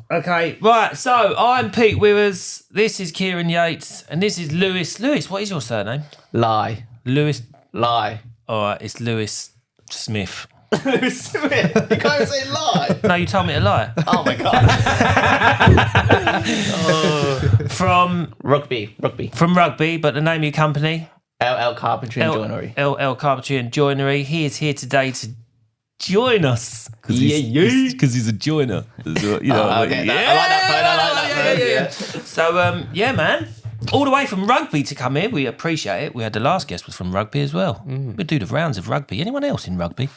Okay, right. So I'm Pete Withers. This is Kieran Yates, and this is Lewis. Lewis, what is your surname? Lie. Lewis. Lie. All right, it's Lewis Smith. Lewis Smith? You can't even say lie. No, you told me to lie. Oh my God. From Rugby. from rugby, but the name of your company? LL Carpentry and Joinery. LL Carpentry and Joinery. He is here today to join us. Because he's a joiner. You know, Okay. I like that phone. So, yeah, man. All the way from rugby to come here. We appreciate it. We had the last guest was from rugby as well. We do the rounds of rugby. Anyone else in rugby?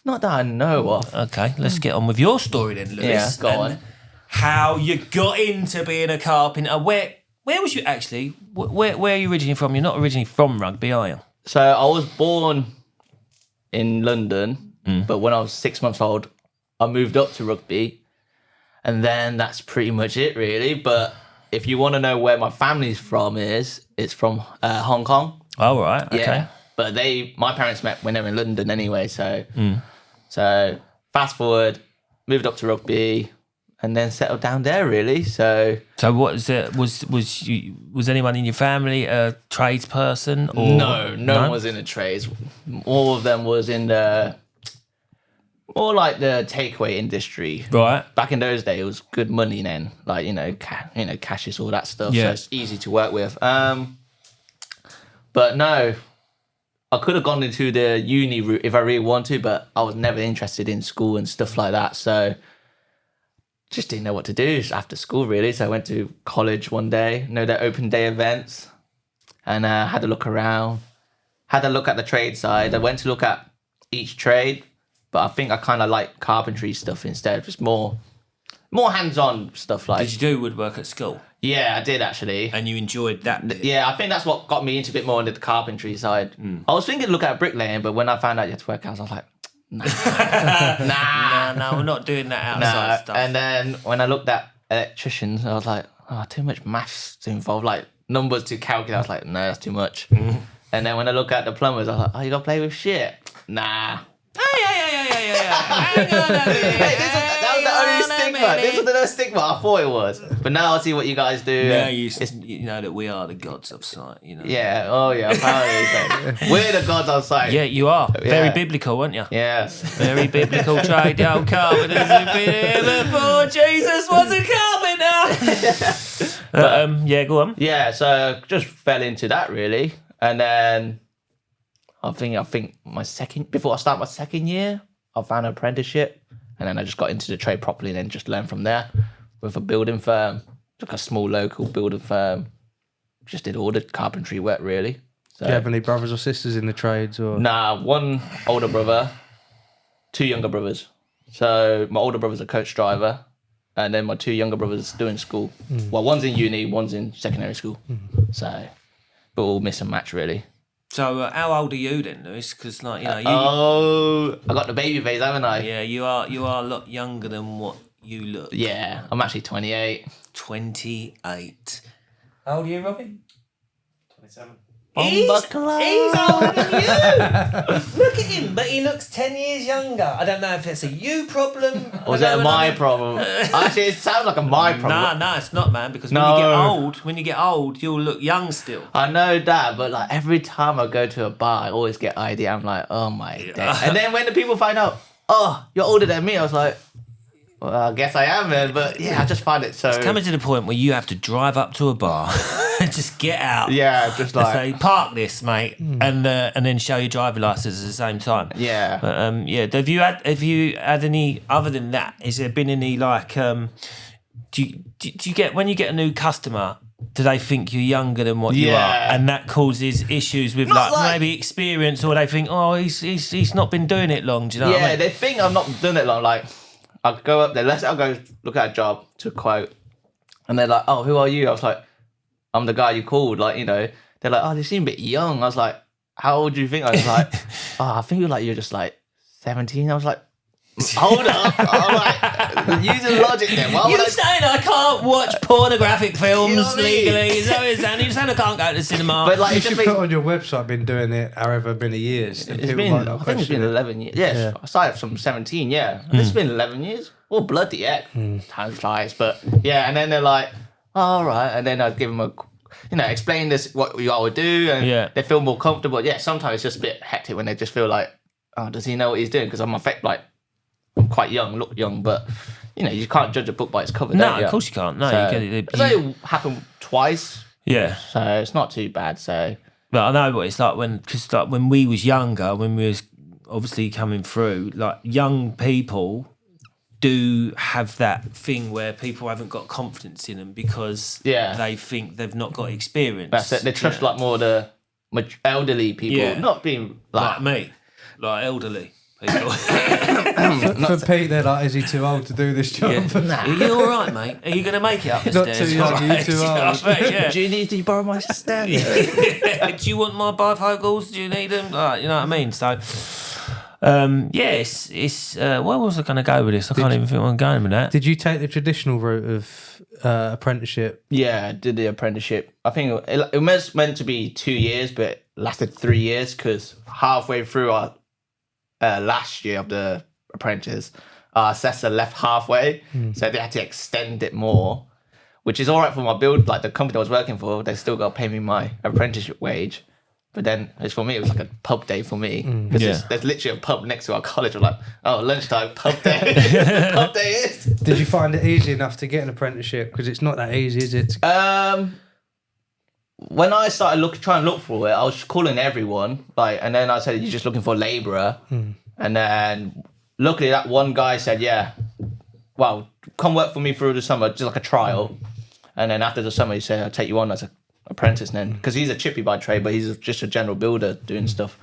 Not that I know of. Okay, let's get on with your story then, Lewis. Yeah, go on. How you got into being a carpenter. Where was you actually? Where are you originally from? You're not originally from rugby, are you? So I was born in London, but when I was 6 months old, I moved up to rugby. And then that's pretty much it, really. But if you want to know where my family's from it's from Hong Kong. Oh, right. Okay. Yeah. But my parents met when they were in London anyway. So fast forward, moved up to rugby, and then settled down there really. So what is it? Was anyone in your family a tradesperson? Or no one was in the trades. All of them was in the more like the takeaway industry. Right. Back in those days, it was good money then. Like cashiers, all that stuff. Yeah. So it's easy to work with. But no, I could have gone into the uni route if I really wanted to, but I was never interested in school and stuff like that. So just didn't know what to do after school, really. So I went to college one day, their open day events, and had a look around, had a look at the trade side. I went to look at each trade, but I think I kind of like carpentry stuff instead, just more hands-on stuff. Like, Did you do woodwork at school? Yeah, I did actually. And you enjoyed that bit? Yeah, I think that's what got me into a bit more into the carpentry side. I was thinking to look at bricklaying, but when I found out you had to work out, I was like, nah. No, we're not doing that outside stuff. And then when I looked at electricians, I was like, too much maths to involve, like numbers to calculate. I was like, no, that's too much. And then when I look at the plumbers, I was like, you got to play with shit? Nah. Hang on a minute. Hey, that was the only stigma. This was the only stigma I thought it was. But now I see what you guys do. Now you know that we are the gods of sight. You know. Yeah. Oh yeah. Apparently, we're the gods on site. Yeah, you are. Yeah. Very biblical, aren't you? Yes. Very biblical trade. The old carpenters have been here before Jesus was a carpenter. Yeah, go on. Yeah. So just fell into that really, and then I think before I start my second year, I found an apprenticeship, and then I just got into the trade properly, and then just learned from there with a building firm, like a small local building firm. Just did all the carpentry work really. So, do you have any brothers or sisters in the trades? Or Nah, one older brother, two younger brothers. So my older brother's a coach driver, and then my two younger brothers doing school. Well, one's in uni, one's in secondary school. So, but all miss and match really. So how old are you then, Lewis? Because I got the baby face, haven't I? Yeah, you are a lot younger than what you look. Yeah, I'm actually 28. 28. How old are you, Robin? 27. He's older than you. Look at him, but he looks 10 years younger. I don't know if it's a you problem. Or is it a my problem? Actually, it sounds like a my problem. No, it's not, man. Because when you get old, you'll look young still. I know that, but like every time I go to a bar, I always get ID. I'm like, oh my day. And then when the people find out, oh, you're older than me, I was like, well, I guess I am then. But yeah, I just find it so. It's coming to the point where you have to drive up to a bar and just get out. Yeah, just like say, park this, mate, and then show your driving license at the same time. Yeah. But yeah. Have you had any other than that? Has there been any like do you get when you get a new customer? Do they think you're younger than what you are, and that causes issues with like maybe experience, or they think, oh, he's not been doing it long? Do you know? Yeah, what I mean? they think I'm not doing it long. Like I'll go up there. I'll go look at a job to quote, and they're like, oh, who are you? I was like, I'm the guy you called. Like, they're like, oh, they seem a bit young. I was like, how old do you think? I was like, oh, I think you're just like 17. I was like, hold up. I'm like, Use the logic then. Why would You're I? saying I can't watch pornographic films You know what I mean? legally? Is that what you're saying? You're saying I can't go to the cinema? But like, You it just should makes, put on your website, been doing it however many years. And it's people been, might not I think it's been question it. 11 years. Yes, Yeah. I started from 17. Yeah, it's been 11 years. Oh bloody heck, time flies. But yeah, and then they're like, all right, and then I'd give them a, explain this what you all would do, and they feel more comfortable. Yeah, sometimes it's just a bit hectic when they just feel like, oh, does he know what he's doing? Because I'm quite young, look young, but you can't judge a book by its cover. No, don't you? of course you can't. No, So, you get it. it's only happened twice, Yeah. so it's not too bad. So But I know what it's like because when we was younger, when we was obviously coming through, like young people do have that thing where people haven't got confidence in them because they think they've not got experience. that's it. They trust like more the elderly people, not being like me, like elderly people. For Pete, they're like, is he too old to do this job? Nah. Are you all right, mate? Are you going to make it up the Not stairs? too young, All are you too old? Yeah. Do you borrow my stand? Do you want my bifocals? Do you need them? Like, you know what I mean? So, it's where was I going to go with this? I can't even think where I'm going with that. Did you take the traditional route of apprenticeship? Yeah, I did the apprenticeship. I think it was meant to be 2 years, but it lasted 3 years because halfway through our last year of the apprentice, our assessor left halfway, so they had to extend it more, which is all right for my build. Like the company I was working for, they still got to pay me my apprenticeship wage. But then, for me, it was like a pub day for me because there's literally a pub next to our college. We're like, oh, lunchtime, pub day. Pub day is. Did you find it easy enough to get an apprenticeship? Because it's not that easy, is it? When I started trying to look for it, I was calling everyone, and then I said, you're just looking for a labourer. And then luckily that one guy said, yeah, well, come work for me through the summer, just like a trial. And then after the summer, he said, I'll take you on as an apprentice then. Because he's a chippy by trade, but he's just a general builder doing stuff.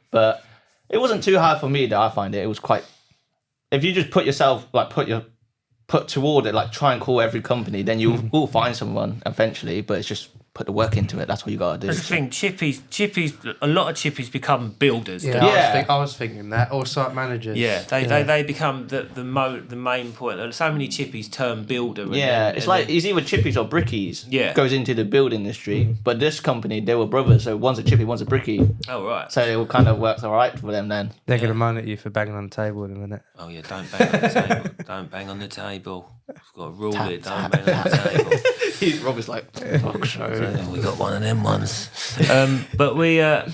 But it wasn't too hard for me that I find it. It was quite, if you just put yourself, put toward it, try and call every company, then you will find someone eventually, but it's just put the work into it. That's what you got to do. That's the thing. Chippies. A lot of chippies become builders. Yeah, don't they? Yeah. I was thinking that, or site managers. Yeah, they become the main point. So many chippies turn builder. It's either chippies or brickies. Yeah. Goes into the build industry. But this company, they were brothers, so one's a chippy, one's a bricky. Oh right. So it kind of works all right for them then. They're going to moan at you for banging on the table in a minute. Oh yeah, don't bang on the table. Don't bang on the table. I've got a rule here. Don't bang on the table. Robert's like, fuck so. We got one of them ones. But we, like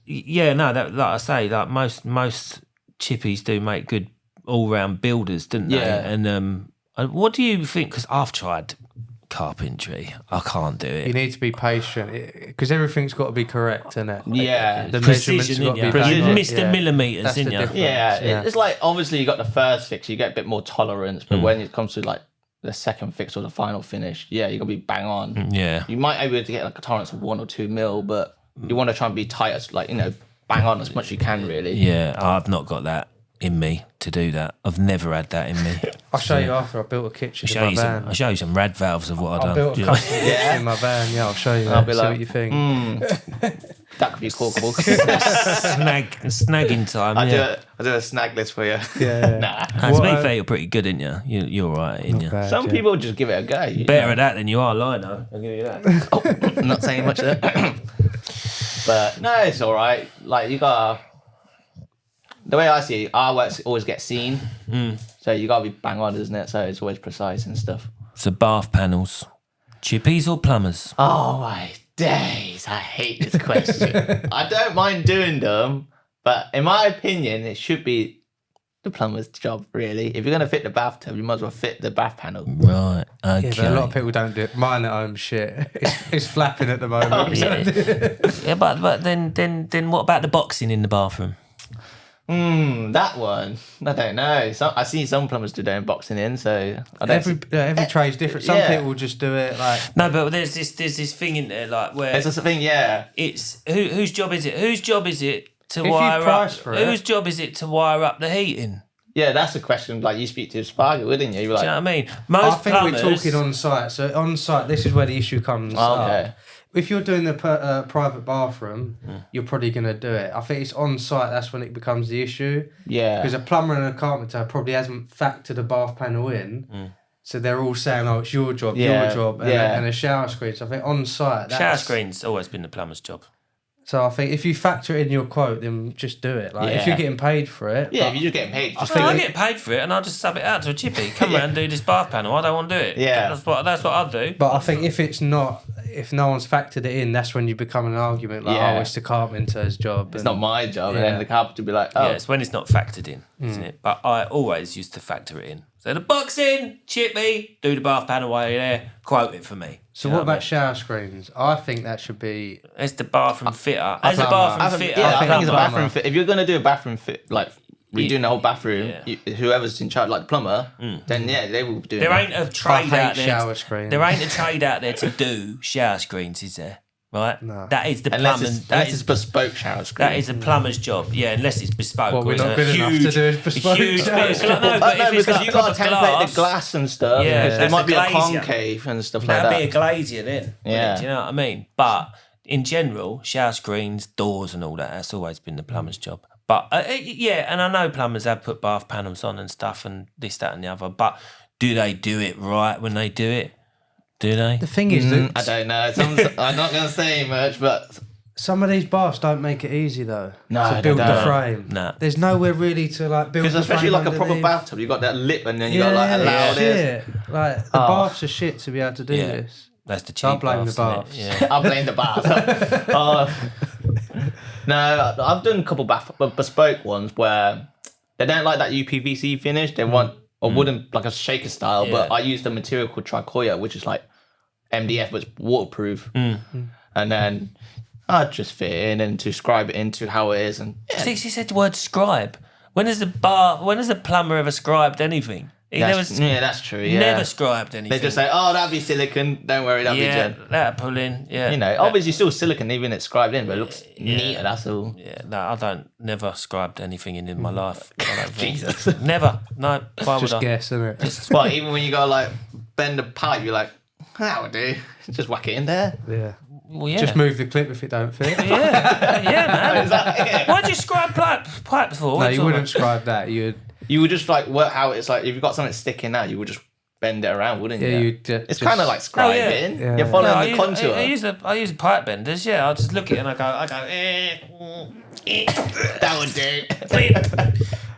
I say, like most chippies do make good all-round builders, don't they? Yeah. And what do you think? Because I've tried carpentry, I can't do You it. need to be patient because everything's got to be correct, isn't it? Yeah. The Precision, measurements got to be innit? bang on. Mr. Yeah. Millimeters, That's the isn't you? difference. Yeah, it's like obviously you got the first fix, you get a bit more tolerance, but when it comes to the second fix or the final finish, you got to be bang on. Yeah. You might be able to get a tolerance of 1 or 2 mil, but you want to try and be tight as bang on as much as you can really. Yeah, I've not got that in me to do that. I've never had that in me. I'll show you after I built a kitchen I'll in my van. show you some rad valves of what I've I done. built Do a you know? custom kitchen in my van. Yeah, I'll show you. I'll be See like, what you think. That could be corkable. Snagging time. I do a snag list for you. Yeah. Nah. And to be fair, you're pretty good, aren't you? You're all right, aren't you? Bad, Some yeah. people just give it a go. you Better know. at that than you are lino. I'll give you that. I'm not saying much there. But no, it's all right. Like you gotta. The way I see it, our works always get seen. So you gotta be bang on, isn't it? So it's always precise and stuff. So bath panels, chippies or plumbers? Oh my days! I hate this question. I don't mind doing them, but in my opinion, it should be the plumber's job. Really, if you're gonna fit the bathtub, you might as well fit the bath panel. Right. Okay. Yeah, but a lot of people don't do it. Mine at home, shit. It's flapping at the moment. Yeah, but then what about the boxing in the bathroom? That one. I don't know. I see some plumbers do their own boxing in, so I don't. Every trade's different. Some yeah. people just do it like. No, but there's this thing in there like where It's just a thing, yeah. it's whose job is it? Whose job is it to If you wire up? price for it- Whose job is it to wire up the heating? Yeah, that's a question. Like you speak to Spargo, wouldn't you? You're like, Do you know what I mean? I Most think plumbers. we're talking on site. So on site, this is where the issue comes Oh, okay. up. if you're doing a private bathroom, you're probably going to do it. I think it's on site, that's when it becomes the issue. Yeah. Because a plumber and a carpenter probably hasn't factored a bath panel in. So they're all saying, oh, it's your job, Yeah. your job, and a shower screen. So I think on site... Shower screen's always been the plumber's job. So I think if you factor it in your quote, then just do it. Like if you're getting paid for it. Yeah, if you're just getting paid, I get paid for it, and I'll just sub it out to a chippy. Come around and do this bath panel. I don't want to do it. Yeah. That's what I'll do. But I think if no one's factored it in, that's when you become an argument. Like, oh, it's the carpenter's job. It's not my job. And then the carpenter will be like, oh. Yeah, it's when it's not factored in, isn't it? But I always used to factor it in. So the box in, chippy, do the bath panel while you're there, quote it for me. So what about shower screens? I think that should be... It's the bathroom fitter. I think it's a bathroom fit. If you're going to do a bathroom fit, like redoing the whole bathroom, whoever's in charge, like the plumber, then they will do it. There ain't a trade out there. Shower screens. There ain't a trade out there to do shower screens, is there? Right? No. That is the Unless plumber's... unless it's bespoke shower screen. That is the plumber's job. Yeah, unless it's bespoke. Well, we're not good enough to do it bespoke. Huge shower bit. screen. No, but if it's because like you got to proper template the glass and stuff. Yeah, There that's might be the a glazier. concave and stuff like That'd that. be a glazier then. Yeah. Do you know what I mean? But in general, shower screens, doors and all that's always been the plumber's job. But and I know plumbers have put bath panels on and stuff and this, that and the other, but do they do it right when they do it? Do they? The thing is that... I don't know. I'm not going to say much, but... Some of these baths don't make it easy though. No, to build they the don't. frame. No. There's nowhere really to like build. Because the especially frame like a proper underneath. bathtub, you got that lip and then you got like allow this. Shit. Like the baths are shit to be able to do this. That's the cheap Don't blame the baths, baths. isn't it? Yeah. I blame the bath. No, I've done a couple bespoke ones where they don't like that UPVC finish. They want a wooden, like a shaker style, but I use the material called tricoya, which is like MDF, but it's waterproof. And then I just fit it in and to scribe it into how it is. And He said the word scribe. When has a plumber ever scribed anything? that's true. Yeah, Never scribed anything. They just say, "Oh, that'd be silicon. Don't worry, that'll be gel." That'll pull in. Yeah, You know, obviously still silicon, even it's scribed in, but it looks neater. That's all. Yeah, no, I never scribed anything in my life. I don't think. Jesus. Never. No. Why would Just I? guess, isn't it? But even when you go like bend a pipe, you're like, "That would do." Just whack it in there. Yeah. Well, yeah. Just move the clip if it don't fit. Yeah, man. Why'd you scribe pipes for? No, you wouldn't scribe that. You would just like work how it's like if you've got something sticking out, you would just bend it around, wouldn't you? It's kind of like scribing. Yeah. You're following the contour. I use pipe benders. Yeah, I'll just look at it and I go. That would do.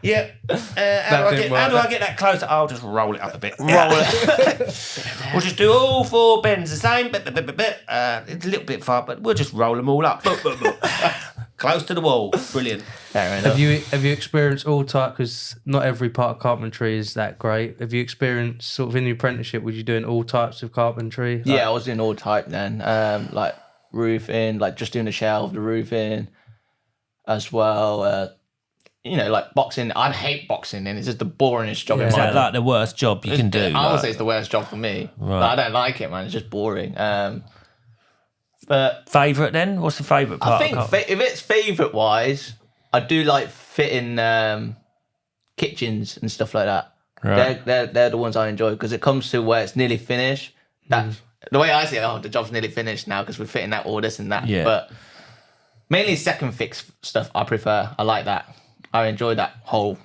Yeah. How do I get that closer? I'll just roll it up a bit. Roll it. We'll just do all four bends the same. It's a little bit far, but we'll just roll them all up. Close to the wall. Brilliant. Fair enough. Have you experienced all type? Because not every part of carpentry is that great. Have you experienced sort of in the apprenticeship? Was you doing all types of carpentry? Yeah, I was doing all type then. Like roofing, like just doing the shelf, the roofing, as well. Like boxing. I hate boxing, and it's just the boringest job in Is my that life. like the worst job you can do? I would say it's the worst job for me. Right. But I don't like it, man. It's just boring. But Favourite then? What's the favourite part? I think if it's favourite wise, I do like fitting kitchens and stuff like that. Right. They're the ones I enjoy because it comes to where it's nearly finished. That's the way I see it. The job's nearly finished now because we're fitting that, all this and that. Yeah. But mainly second fix stuff I prefer. I like that. I enjoy that whole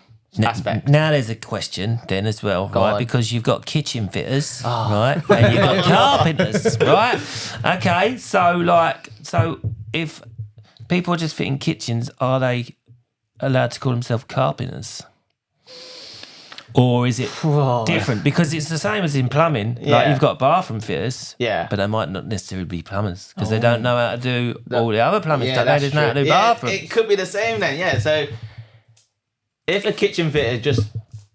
aspect. Now there's a question then as well, right? on. Because you've got kitchen fitters, right? And you've got carpenters, right? Okay, so if people are just fitting kitchens, are they allowed to call themselves carpenters? Or is it different? Because it's the same as in plumbing. Like Yeah. you've got bathroom fitters, Yeah. but they might not necessarily be plumbers because they don't know how to do all the other plumbing stuff. They that's just know how to true. do Yeah, bathrooms. it could be the same then, yeah. So if a kitchen fitter just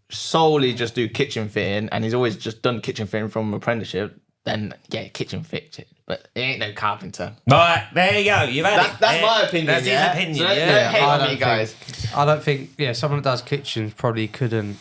solely just do kitchen fitting and he's always just done kitchen fitting from apprenticeship, then yeah, kitchen fit. But he ain't no carpenter. Right, there you go. You've had it. That's my opinion. That's yeah? his opinion. So don't yeah. hate I on don't me, guys. I don't think. Yeah, someone that does kitchens probably couldn't.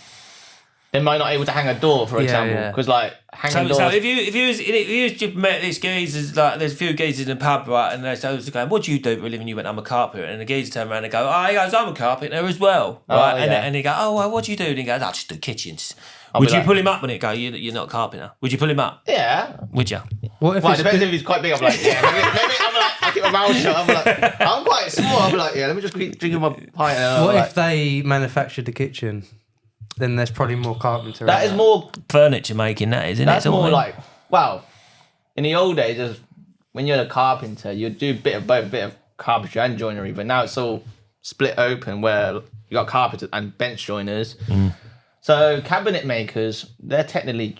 They might not able to hang a door, for example, yeah. because like hanging doors. So if you just met this geezers, like there's a few geezers in the pub, right, and they're going, "What do you do for a living?" You went, "I'm a carpenter," and the geezer turned around and go, "Oh, he goes, I'm a carpenter as well," right? And he go, "Oh, well, what do you do?" And he goes, "I just do kitchens." Would you pull him up when it go? You're not a carpenter. Would you pull him up? Yeah. Would you? What if Well, it it's depends if he's quite big. I'm like, yeah, maybe I'm like, I keep my mouth shut. I'm like, I'm quite small. I'm like, yeah, let me just keep drinking my pint. what like, if they manufactured the kitchen? Then there's probably more carpenter. that is more. Furniture making, that isn't it? That's sort of more thing? like, well, in the old days, when you're a carpenter, you'd do a bit of both, a bit of carpentry and joinery. But now it's all split open, where you got carpenters and bench joiners. So cabinet makers, they're technically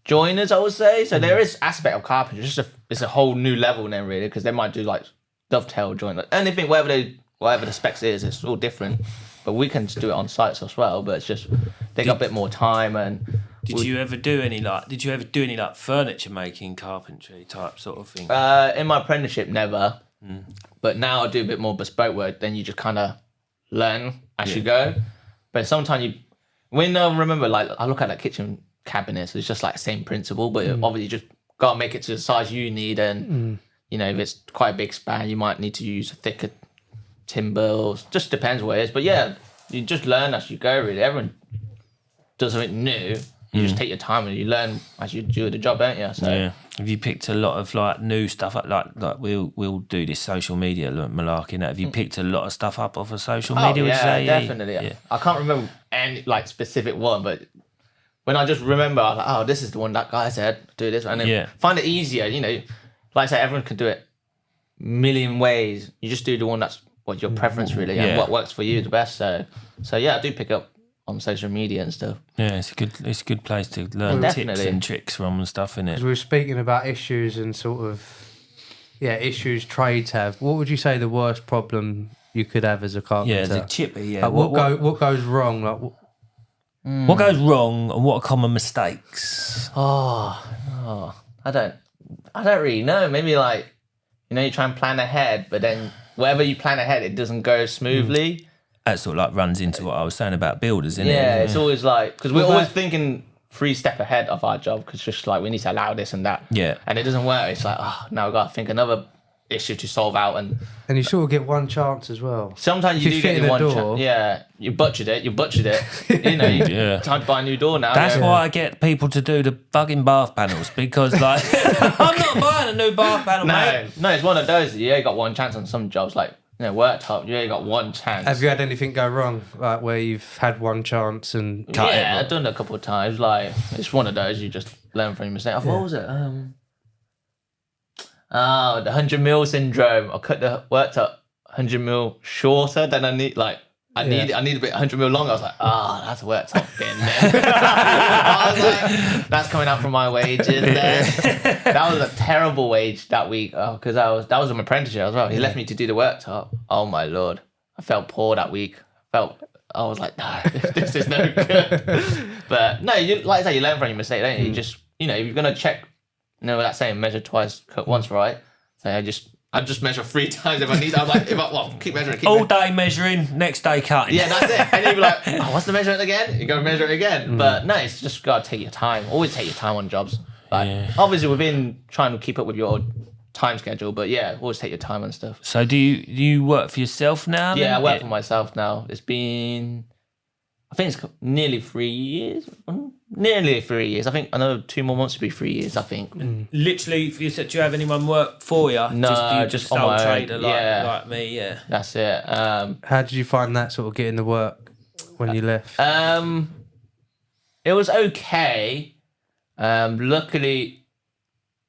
joiners, I would say. So there is aspect of carpentry. It's a whole new level then, really, because they might do like dovetail joint, like anything, whatever the specs is. It's all different. But we can do it on sites as well. But it's just they got a bit more time. And Did you ever do any like furniture making, carpentry type sort of thing? in my apprenticeship, never. But now I do a bit more bespoke work. Then you just kind of learn as you go. But sometimes when I remember, like I look at that kitchen cabinet, so it's just like the same principle, but obviously you just gotta make it to the size you need. And you know, if it's quite a big span, you might need to use a thicker timber. Or just depends what it is. But yeah, you just learn as you go. Really, everyone does something new. You just take your time and you learn as you do the job, don't you? So yeah. Have you picked a lot of like new stuff up? Like we'll do this social media malarkey. Have you picked a lot of stuff up off of social media? Would you say? Definitely. Yeah. I can't remember any like specific one, but when I just remember, I was like, oh, this is the one that guy said, do this, and then find it easier. You know, like I say, everyone can do it a million ways. You just do the one that's what your preference really and what works for you the best. So yeah, I do pick up on social media and stuff. Yeah, it's a good place to learn tips and tricks from and stuff, isn't it? Because we were speaking about issues and sort of issues trades have. What would you say the worst problem you could have as a carpenter? Yeah, as a chippy. Yeah. Like what goes wrong? Like what goes wrong and what are common mistakes? I don't really know. Maybe like, you know, you try and plan ahead, but then whatever you plan ahead, it doesn't go smoothly. That sort of like runs into what I was saying about builders, isn't it? Yeah, it's always like, because we're always thinking 3 steps ahead of our job, because just like we need to allow this and that. Yeah. And it doesn't work. It's like, oh, now I've got to think another issue to solve out. And you sort of get one chance as well. sometimes you do get your one chance. Yeah, you butchered it. You know, time to buy a new door now. That's why I get people to do the bugging bath panels, because like, I'm not buying a new bath panel, mate. No, it's one of those. You only got one chance on some jobs, like, you know, worktop, you only got one chance. Have you had anything go wrong, like where you've had one chance and cut it? Yeah, I've done it a couple of times. Like, it's one of those, you just learn from your mistake. What was it? The 100mm syndrome. I cut the worktop 100mm shorter than I need. Like, I need a bit 100mm longer. I was like, that's a worktop bin. I was like, that's coming out from my wages there. That was a terrible wage that week, because that was an apprenticeship as well. He left me to do the worktop. Oh my lord, I felt poor that week. I was like, no, this is no good. But no, like I say, you learn from your mistake, don't you? You just, you know, if you're gonna check, you know, that saying, measure twice, cut once, right? So I just measure 3 times if I need. I'm like, keep measuring. Day measuring, next day cutting. Yeah, that's it. And you'd be like, oh, what's the measurement again? You go measure it again. But no, it's just got to take your time. Always take your time on jobs. Like, obviously within trying to keep up with your time schedule, but yeah, always take your time and stuff. So do you work for yourself now? Yeah, I work for myself now. It's been, I think it's nearly 3 years. Nearly 3 years. I think another 2 more months to be 3 years, I think. Literally, you said, do you have anyone work for you? No, just on sole my own. trader like me, yeah. That's it. How did you find that sort of getting the work when you left? It was okay. Luckily,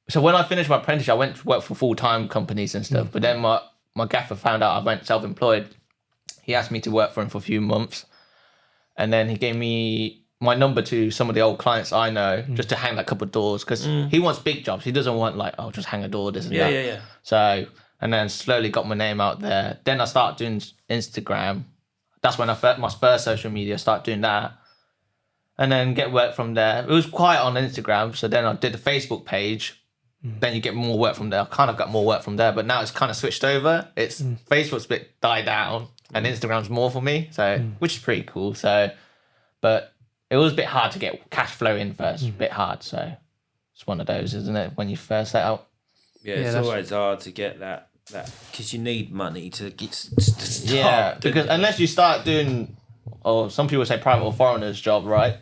so when I finished my apprenticeship, I went to work for full-time companies and stuff. But then my gaffer found out I went self-employed. He asked me to work for him for a few months. And then he gave me my number to some of the old clients I know, just to hang that couple of doors, because he wants big jobs. He doesn't want like, oh, just hang a door, this and that. Yeah. So, and then slowly got my name out there. Then I started doing Instagram. That's when my first social media, started doing that. And then get work from there. It was quiet on Instagram, so then I did the Facebook page. Then you get more work from there. I kind of got more work from there, but now it's kind of switched over. It's Facebook's a bit died down, and Instagram's more for me, so which is pretty cool. So, but it was a bit hard to get cash flow in first. A bit hard, so it's one of those, isn't it? When you first set out. Yeah, it's always hard to get that because you need money to start. Yeah, because unless you start doing, or some people say private or foreigner's job, right?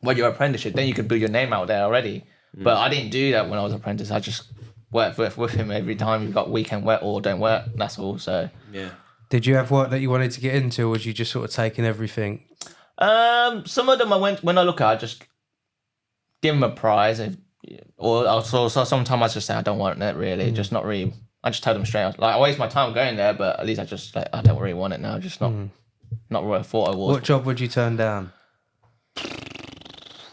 When you're apprenticeship, then you can build your name out there already. But I didn't do that when I was apprentice. I just worked with him every time. You got weekend work or don't work. That's all. So Yeah. Did you have work that you wanted to get into, or was you just sort of taking everything? some of them when I look at, I just give them a prize, or also sometimes I just say I don't want it really, just not really. I just tell them straight out. Like I waste my time going there, but at least I just like I don't really want it now. Just not what I thought I was. What job would you turn down?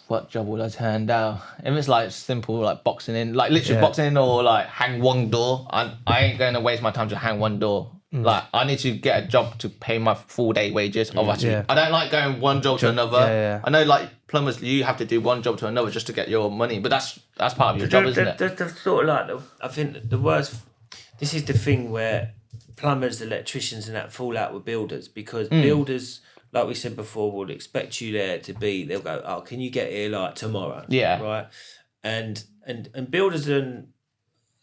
What job would I turn down? If it's like simple, like boxing in, like literally boxing in, or like hang one door, I ain't going to waste my time to hang one door. Like I need to get a job to pay my full day wages. Obviously, I don't like going one job to another. Yeah. I know, like plumbers, you have to do one job to another just to get your money, but that's part of your job, isn't it? The sort of like I think the worst. This is the thing where plumbers, electricians, and that fall out with builders, because builders, like we said before, will expect you there to be. They'll go, "Oh, can you get here like tomorrow?" Yeah. Right. And builders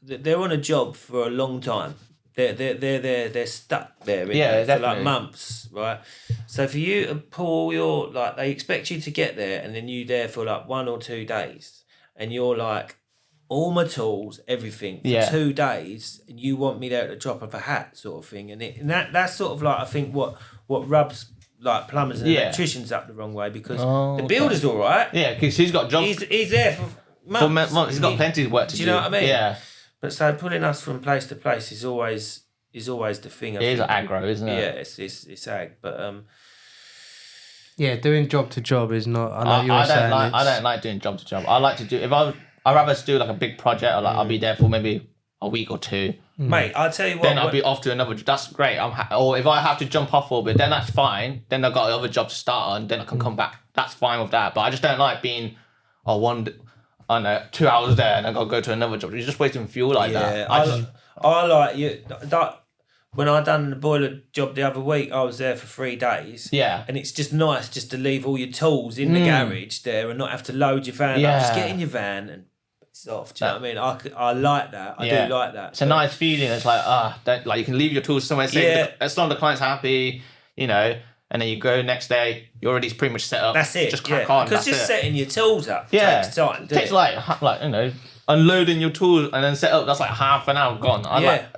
they're on a job for a long time. They're stuck there. For like months, right? So for you to pull your they expect you to get there, and then you there for like 1 or 2 days, and you're like, all my tools, everything for 2 days, and you want me there at the drop of a hat, sort of thing, and that's sort of like I think what rubs like plumbers and electricians up the wrong way, because the builder's all right. Yeah, because he's got jobs. He's there for months. He's got plenty of work to do. Do you know what I mean? Yeah. But so pulling us from place to place is always the thing. It is aggro, isn't it? Yeah, it's ag. But yeah, doing job to job is not. I know you're saying. I don't like doing job to job. I like to do I'd rather do like a big project, or like I'll be there for maybe a week or two. Mate, I'll tell you what. Then I'll be off to another. That's great. Or if I have to jump off for a bit, then that's fine. Then I've got another job to start on. Then I can come back. That's fine with that. But I just don't like being 2 hours there and I gotta go to another job. You're just wasting fuel like that. I like you. When I done the boiler job the other week, I was there for 3 days. Yeah. And it's just nice just to leave all your tools in the garage there and not have to load your van up. Just get in your van and it's off. Do you know what I mean? I like that. I do like that. It's a nice feeling. It's like, don't, like you can leave your tools somewhere safe. As long as the client's happy, and then you go next day, you're already pretty much set up. That's it. Just crack on. Because just setting your tools up takes time. It takes like unloading your tools and then set up. That's like half an hour gone.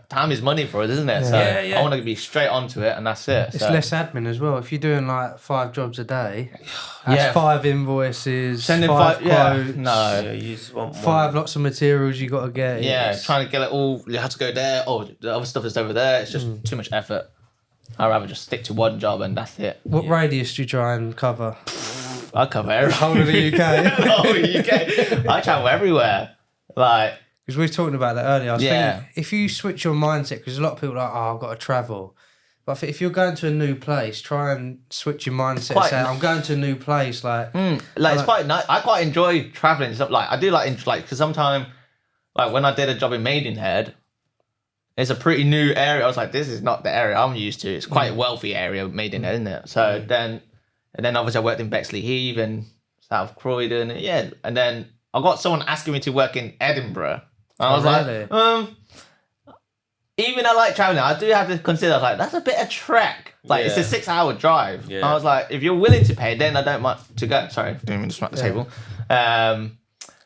Time is money for us, isn't it? So I want to be straight onto it, and that's it. It's less admin as well. If you're doing like 5 jobs a day, that's 5 invoices, sending 5 quotes. No, you just want 5 lots of materials you got to get. Trying to get it all. You have to go there. Oh, the other stuff is over there. It's just too much effort. I'd rather just stick to one job and that's it. What radius do you try and cover? I cover everywhere. Whole of the UK. Whole of the UK. I travel everywhere. Like, because we were talking about that earlier. I was thinking, if you switch your mindset, because a lot of people are like, I've got to travel. But I think if you're going to a new place, try and switch your mindset and say, I'm going to a new place. It's quite nice. I quite enjoy traveling. Stuff like I do because sometimes, like when I did a job in Maidenhead, it's a pretty new area. I was like, this is not the area I'm used to. It's quite a wealthy area, Maidenhead, isn't it? So then obviously I worked in Bexley Heath and South Croydon. And then I got someone asking me to work in Edinburgh. And I was like, even I like traveling, I do have to consider, that's a bit of trek. It's a 6-hour drive. Yeah. I was like, if you're willing to pay, then I don't mind to go. Sorry, didn't mean to smack the table.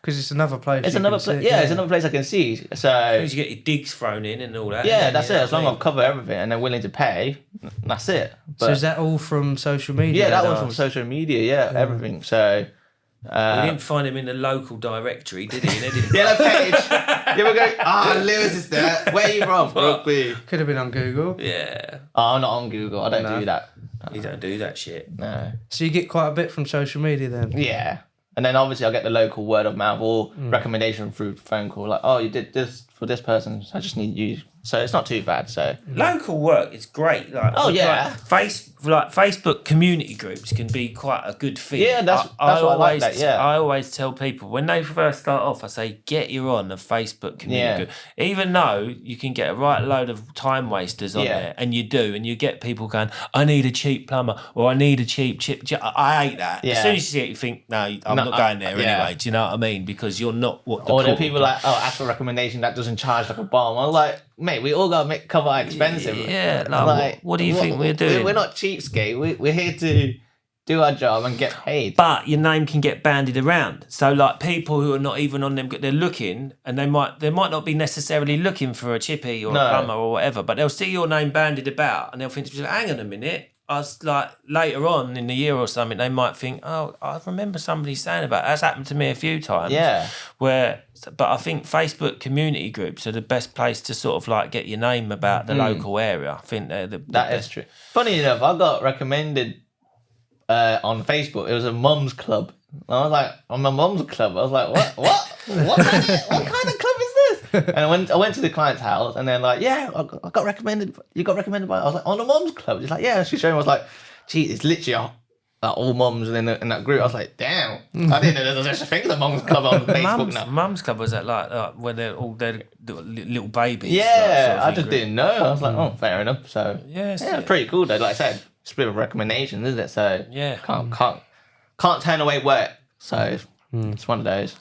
Because it's another place. It's another place. Yeah, it's another place I can see. So as you get your digs thrown in and all that. Yeah, that's it. As long as I've covered everything and they're willing to pay, that's it. But, so is that all from social media? Yeah, that was from social media. Yeah, everything. So you didn't find him in the local directory, did he? In Edinburgh? Yeah, the page. You were going, Lewis is there. Where are you from? Rugby. Could have been on Google. Yeah. I'm not on Google. I don't do that. You don't do that shit. No. So you get quite a bit from social media then? Yeah. And then obviously I'll get the local word of mouth or recommendation through phone call. Like, you did this for this person. So I just need you. So it's not too bad. So local work is great. Facebook community groups can be quite a good thing. Yeah, that's why I like that. Yeah, I always tell people when they first start off, I say get you on a Facebook community group, even though you can get a right load of time wasters on there, and you do, and you get people going, I need a cheap plumber or I need a cheap chip. I hate that. Yeah. As soon as you see it, you think, no, I'm not going there anyway. Do you know what I mean? Because you're not what. Or the people ask for a recommendation that doesn't charge like a bomb. I'm like, mate, we all got to cover our expenses. Yeah, what do you think we're doing? We're not cheapskate. We're here to do our job and get paid. But your name can get bandied around. So like people who are not even on them, they're looking, and they might not be necessarily looking for a chippy or a plumber or whatever, but they'll see your name bandied about and they'll think to themselves, hang on a minute. I was like, later on in the year or something, they might think, oh, I remember somebody saying about it. That's happened to me a few times. Yeah. But I think Facebook community groups are the best place to sort of like get your name about the local area. I think they're the That is true. Funny enough, I got recommended on Facebook. It was a mum's club. And I was like, on my mum's club. I was like, what kind of club is this? And I went to the client's house, and they're like, yeah, I got recommended. You got recommended by. I was like, on a mum's club. She's like, yeah. She showed me. I was like, gee, it's literally all mums in that group. I was like, damn, I didn't know there was such a thing as a mum's club on Facebook now. Mum's club, was that like when they're all their little babies? Yeah, I just didn't know. I was like, oh, fair enough. So yeah, it's pretty cool though. Like I said, it's a bit of a recommendation, isn't it? So yeah, can't turn away work. So it's one of those.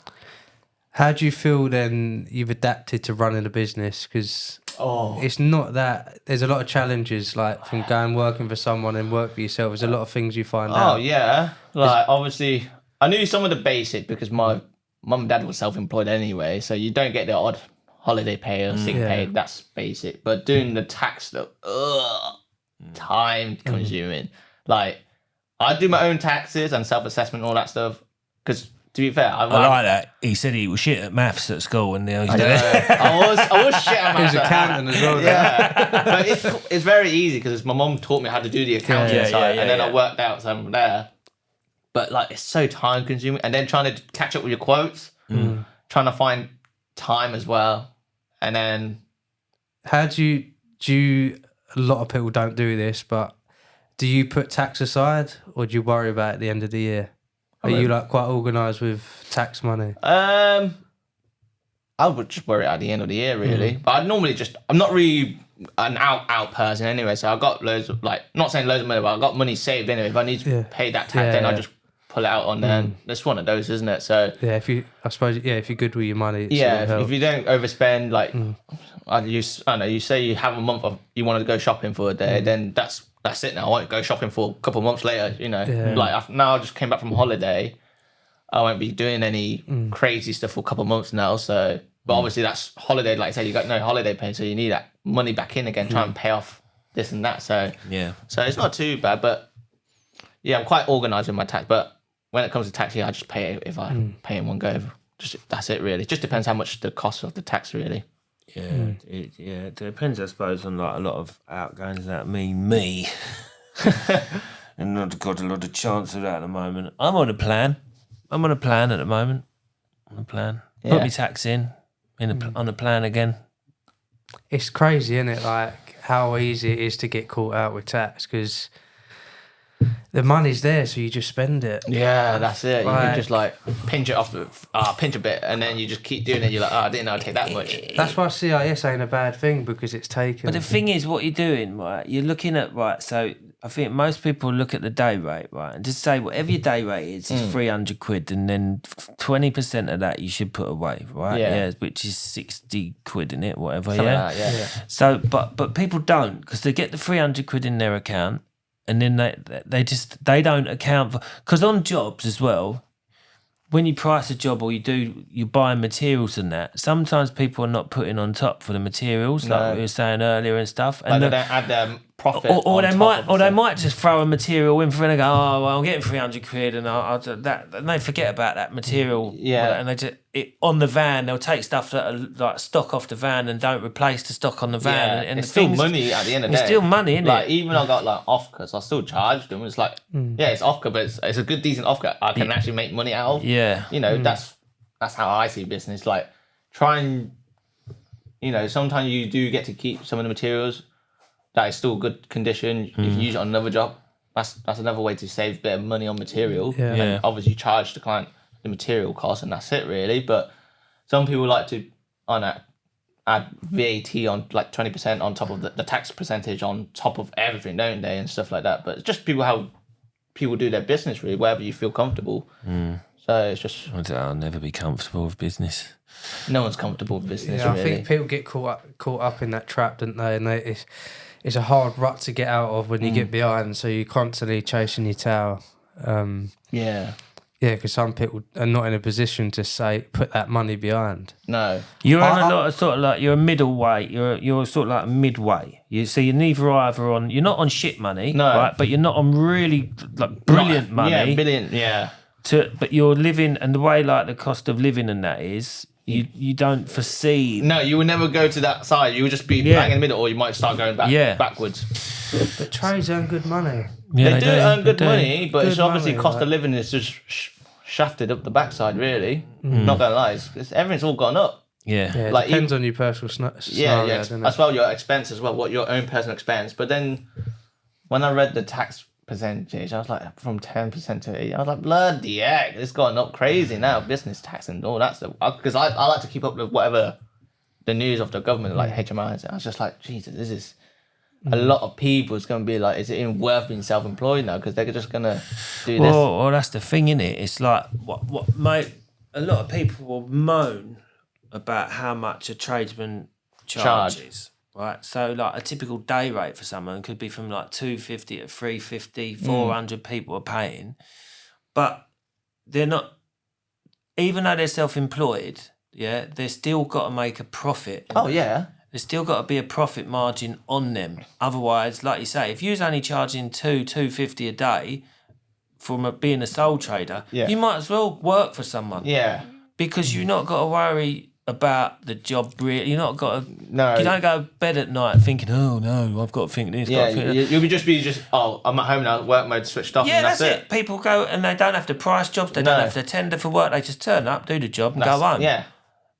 How do you feel then you've adapted to running a business? Because it's not that... There's a lot of challenges, like from going working for someone and work for yourself. There's a lot of things you find out. Oh, yeah. Like, obviously, I knew some of the basic because my mum and dad were self-employed anyway, so you don't get the odd holiday pay or sick pay. That's basic. But doing the tax stuff, time consuming. Like, I do my own taxes and self-assessment and all that stuff because... To be fair, I like that. He said he was shit at maths at school, and now he's doing it. I was shit at maths. He was accountant as well. Yeah, but it's very easy because my mum taught me how to do the accounting side, and then I worked out some there. But like, it's so time consuming, and then trying to catch up with your quotes, trying to find time as well, and then how do you? A lot of people don't do this, but do you put tax aside, or do you worry about it at the end of the year? Are you like quite organised with tax money? I would just worry at the end of the year, really. But I'm not really an out person anyway. So I got loads of not saying loads of money, but I got money saved anyway. If I need to pay that tax, then I just pull it out on there. That's one of those, isn't it? So yeah, if you're good with your money, if you don't overspend, you say you have a month of you want to go shopping for a day, then that's it now. I won't go shopping for a couple of months later, now I just came back from holiday. I won't be doing any crazy stuff for a couple of months now. So, but obviously that's holiday. Like I said, you got no holiday pay, so you need that money back in again, try and pay off this and that. So so it's not too bad. But yeah, I'm quite organised with my tax. But when it comes to tax, I just pay it if I pay in one go. That's it really. It just depends how much the cost of the tax really. Yeah, it depends, I suppose, on like a lot of outgoings that mean me. And not got a lot of chance of that at the moment. I'm on a plan at the moment. Put my tax on a plan again. It's crazy, isn't it? Like how easy it is to get caught out with tax because the money's there, so you just spend it. Yeah, that's it. You can just pinch it off, pinch a bit, and then you just keep doing it. You're like, I didn't know I'd take that much. That's why CIS ain't a bad thing because it's taken. But the thing is, what you're doing, right? You're looking at so I think most people look at the day rate, right, and just say whatever your day rate is 300 quid, and then 20% of that you should put away, right? Yeah, which is 60 quid in it, whatever. Something like that, yeah. So, but people don't because they get the 300 quid in their account. And then they don't account for, because on jobs as well, when you price a job or you buy materials and that, sometimes people are not putting on top for the materials, like we were saying earlier and stuff. And they don't add their profit. Or they might just throw a material in for and they go, oh, well, I'm getting 300 quid and I'll do that. And they forget about that material. Yeah. And they just, on the van, they'll take stuff that are like stock off the van and don't replace the stock on the van. And it's still money at the end of the day. It's still money, isn't it? Even I got off-cuts, I still charge them. It's it's off-cut, but it's a good, decent off-cut I can actually make money out of. Yeah. That's how I see business. Try and, sometimes you do get to keep some of the materials that is still good condition. If you use it on another job, that's another way to save a bit of money on material. Yeah. And obviously charge the client the material cost, and that's it really. But some people like to add VAT on 20% on top of the tax percentage on top of everything, don't they, and stuff like that. But it's just how people do their business really, wherever you feel comfortable. So it's just I'll never be comfortable with business. No one's comfortable with business. Yeah, really. I think people get caught up in that trap, don't they? And it's a hard rut to get out of when you get behind. So you're constantly chasing your tail. Yeah. Yeah, because some people are not in a position to say put that money behind. No. You're on a lot of sort of like you're a middleweight. You're sort of like midway. So you're neither either on. You're not on shit money, No. right? But you're not on really like brilliant money. Yeah, brilliant. Yeah. But you're living, and the way like the cost of living and that is, you don't foresee. No, you would never go to that side. You would just be bang in the middle, or you might start going backwards. But trades earn good money. Yeah, they do earn good money, but Good it's obviously money, cost like- of living is just shafted up the backside. Really, not gonna lie, everything's all gone up. Yeah. Yeah, it Like, depends on your personal scenario, doesn't it? as well your expense as well, what your own personal expense. But then when I read the tax percentage, I was like from 10% to 8%. I was like, bloody heck, it's gone up crazy now. Business tax and all that stuff. Because I like to keep up with whatever the news of the government, like HMIs. I was just like, Jesus, this is a lot of people. It's going to be like, is it even worth being self-employed now? Because they're just going to do this. Well, that's the thing, innit? It's like what mate. A lot of people will moan about how much a tradesman charges. Right, so like a typical day rate for someone could be from like 250 to 350, 400 people are paying, but they're not. Even though they're self-employed, yeah, they've still got to make a profit. Oh, yeah. There's still got to be a profit margin on them. Otherwise, like you say, if you was only charging $250 a day from being a sole trader, you might as well work for someone. Yeah. Because you've not got to worry about the job. You're not got to. No. You don't go to bed at night thinking, "Oh no, I've got to think this." Yeah, got to think that. you'll just oh, I'm at home now, work mode switched off. Yeah, and that's it. People go and they don't have to price jobs. They don't have to tender for work. They just turn up, do the job, and go home. Yeah.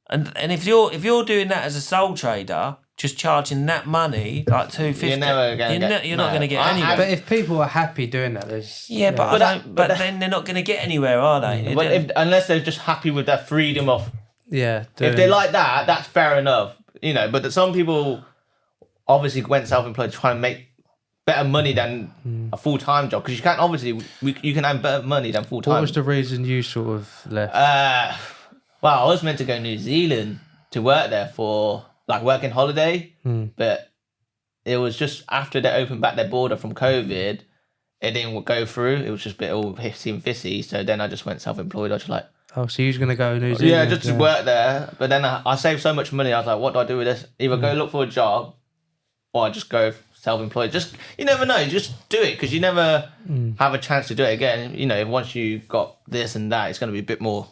And if you're doing that as a sole trader, just charging that money like $250, You're never gonna you're not going to get anywhere. But if people are happy doing that, there's But then they're not going to get anywhere, are they? But unless they're just happy with their freedom of. yeah. If they like that, that's fair enough, you know. But some people obviously went self-employed to try and make better money than a full-time job, because you can't obviously you can earn better money than full-time. What was the reason you sort of left? Well, I was meant to go to New Zealand to work there for like working holiday, but it was just after they opened back their border from COVID, it didn't go through. It was just a bit all hissy and fissy. So then I just went self-employed. I was just like, oh, so you was gonna go to New Zealand? yeah, just to work there. But then I saved so much money. I was like, what do I do with this? Either go look for a job, or I just go self-employed. Just, you never know. Just do it, because you never have a chance to do it again. You know, once you got this and that, it's going to be a bit more.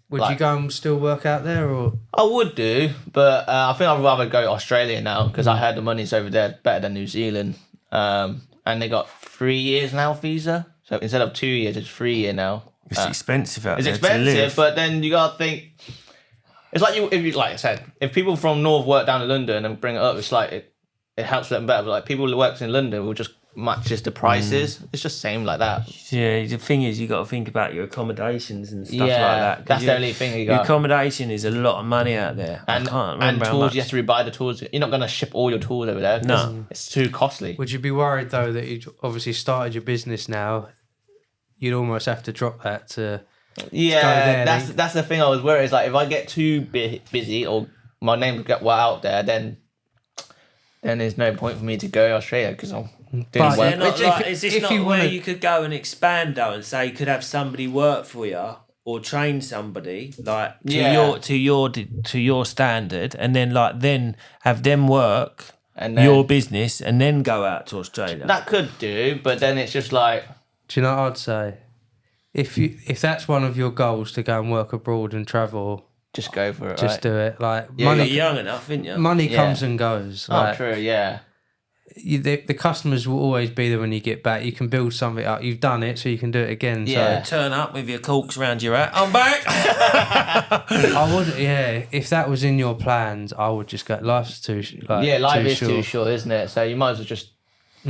Would you go and still work out there, or? I would do, but I think I'd rather go to Australia now, because I heard the money's over there better than New Zealand. And they got 3 years now visa. So instead of 2 years, it's 3 year now. It's expensive out It's there to live. expensive, but then you gotta think. It's like like I said, if people from North work down in London and bring it up, it's like it helps them better. But like people who works in London will just match just the prices. It's just same like that. Yeah, the thing is, you got to think about your accommodations and stuff like that. 'cause that's the only thing you Your got. accommodation is a lot of money out there. And, I can't and remember how tools, much. you have to buy the tools. You're not gonna ship all your tools over there. 'Cause No. it's too costly. Would you be worried though that you obviously started your business now? You'd almost have to drop that to. Yeah, there, that's the thing I was worried. Is like if I get too busy or my name get well out there, then there's no point for me to go to Australia, because I'm doing But well. They're not like, is this if not you where wanna- you could go and expand though, and say you could have somebody work for you or train somebody like to your standard, and then have them work And then- your business, and then go out to Australia. That could do, but then it's just like, Do you know what I'd say? If that's one of your goals, to go and work abroad and travel, just go for it. just right? do it. Like Yeah, You're money, young enough, aren't you? money Yeah. comes and goes. Oh, Like, true, yeah. the customers will always be there when you get back. You can build something up. You've done it, so you can do it again. Yeah. Turn up with your corks around your hat. I'm back. So I would, yeah. If that was in your plans, I would just go. Life's too, Yeah, life too is short. too short, isn't it? So you might as well just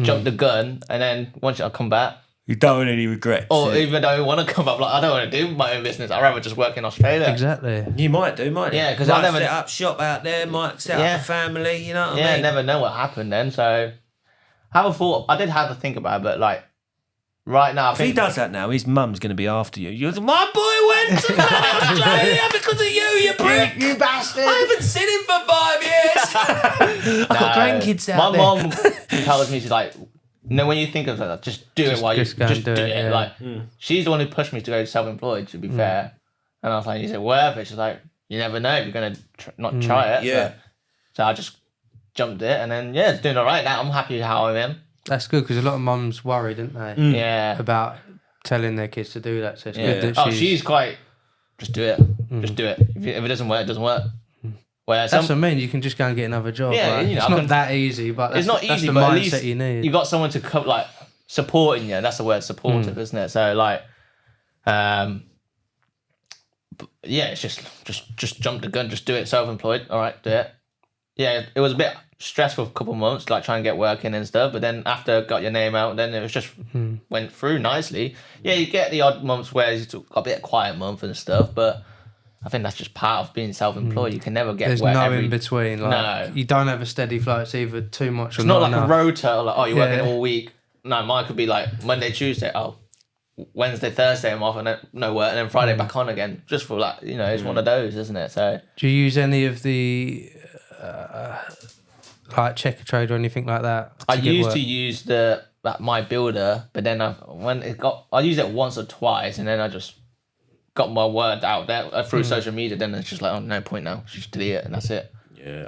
jump the gun, and then once I come back, You don't want any regrets. or even though I want to come up, like I don't want to do my own business. I'd rather just work in Australia. Exactly. You might do, might you? Yeah, 'cause Might I've never- set up shop out there, might set Yeah. up a family, you know what Yeah, I mean? never know what happened then. So have a thought. I did have to think about it, but like right now, I If he think does that now, his mum's going to be after you. You're my boy went to Australia because of you prick. you bastard. I haven't seen him for 5 years. I've got grandkids out My there. mom tells me, she's like, when you think of that, just do it while you just do it. Yeah. Like, she's the one who pushed me to go self-employed, to be fair. And I was like, is it worth it? She's like, you never know if you're going to not try it. Yeah. So I just jumped it, and then, it's doing all right now. I'm happy how I am. That's good, because a lot of mums worry, didn't they? Yeah. About telling their kids to do that. So it's good that she's quite, just do it. Just do it. If it doesn't work, it doesn't work. Whereas that's what I mean. You can just go and get another job. Yeah, right? It's not that easy, but that's, it's not easy. That's the but mindset at least you need. You got someone to like supporting you. That's the word, supportive, isn't it? So like, it's just jump the gun. Just do it. Self-employed. All right, do it. Yeah, it was a bit stressful for a couple of months, like trying to get work in and stuff. But then after got your name out, then it was just went through nicely. Yeah, you get the odd months where you got a bit of quiet month and stuff, but I think that's just part of being self-employed. You can never get There's no in between. Like, no, you don't have a steady flow. It's either too much or it's not not like enough. a rota. Like, you're working all week. No, mine could be like Monday, Tuesday. Wednesday, Thursday I'm off, and then no work, and then Friday back on again. Just for like, it's one of those, isn't it? So do you use any of the like Checker Trade or anything like that? I used to use my builder, but then I used it once or twice, and then I just got my word out there through social media. Then it's just like, no point now. Just delete it, and that's it. Yeah,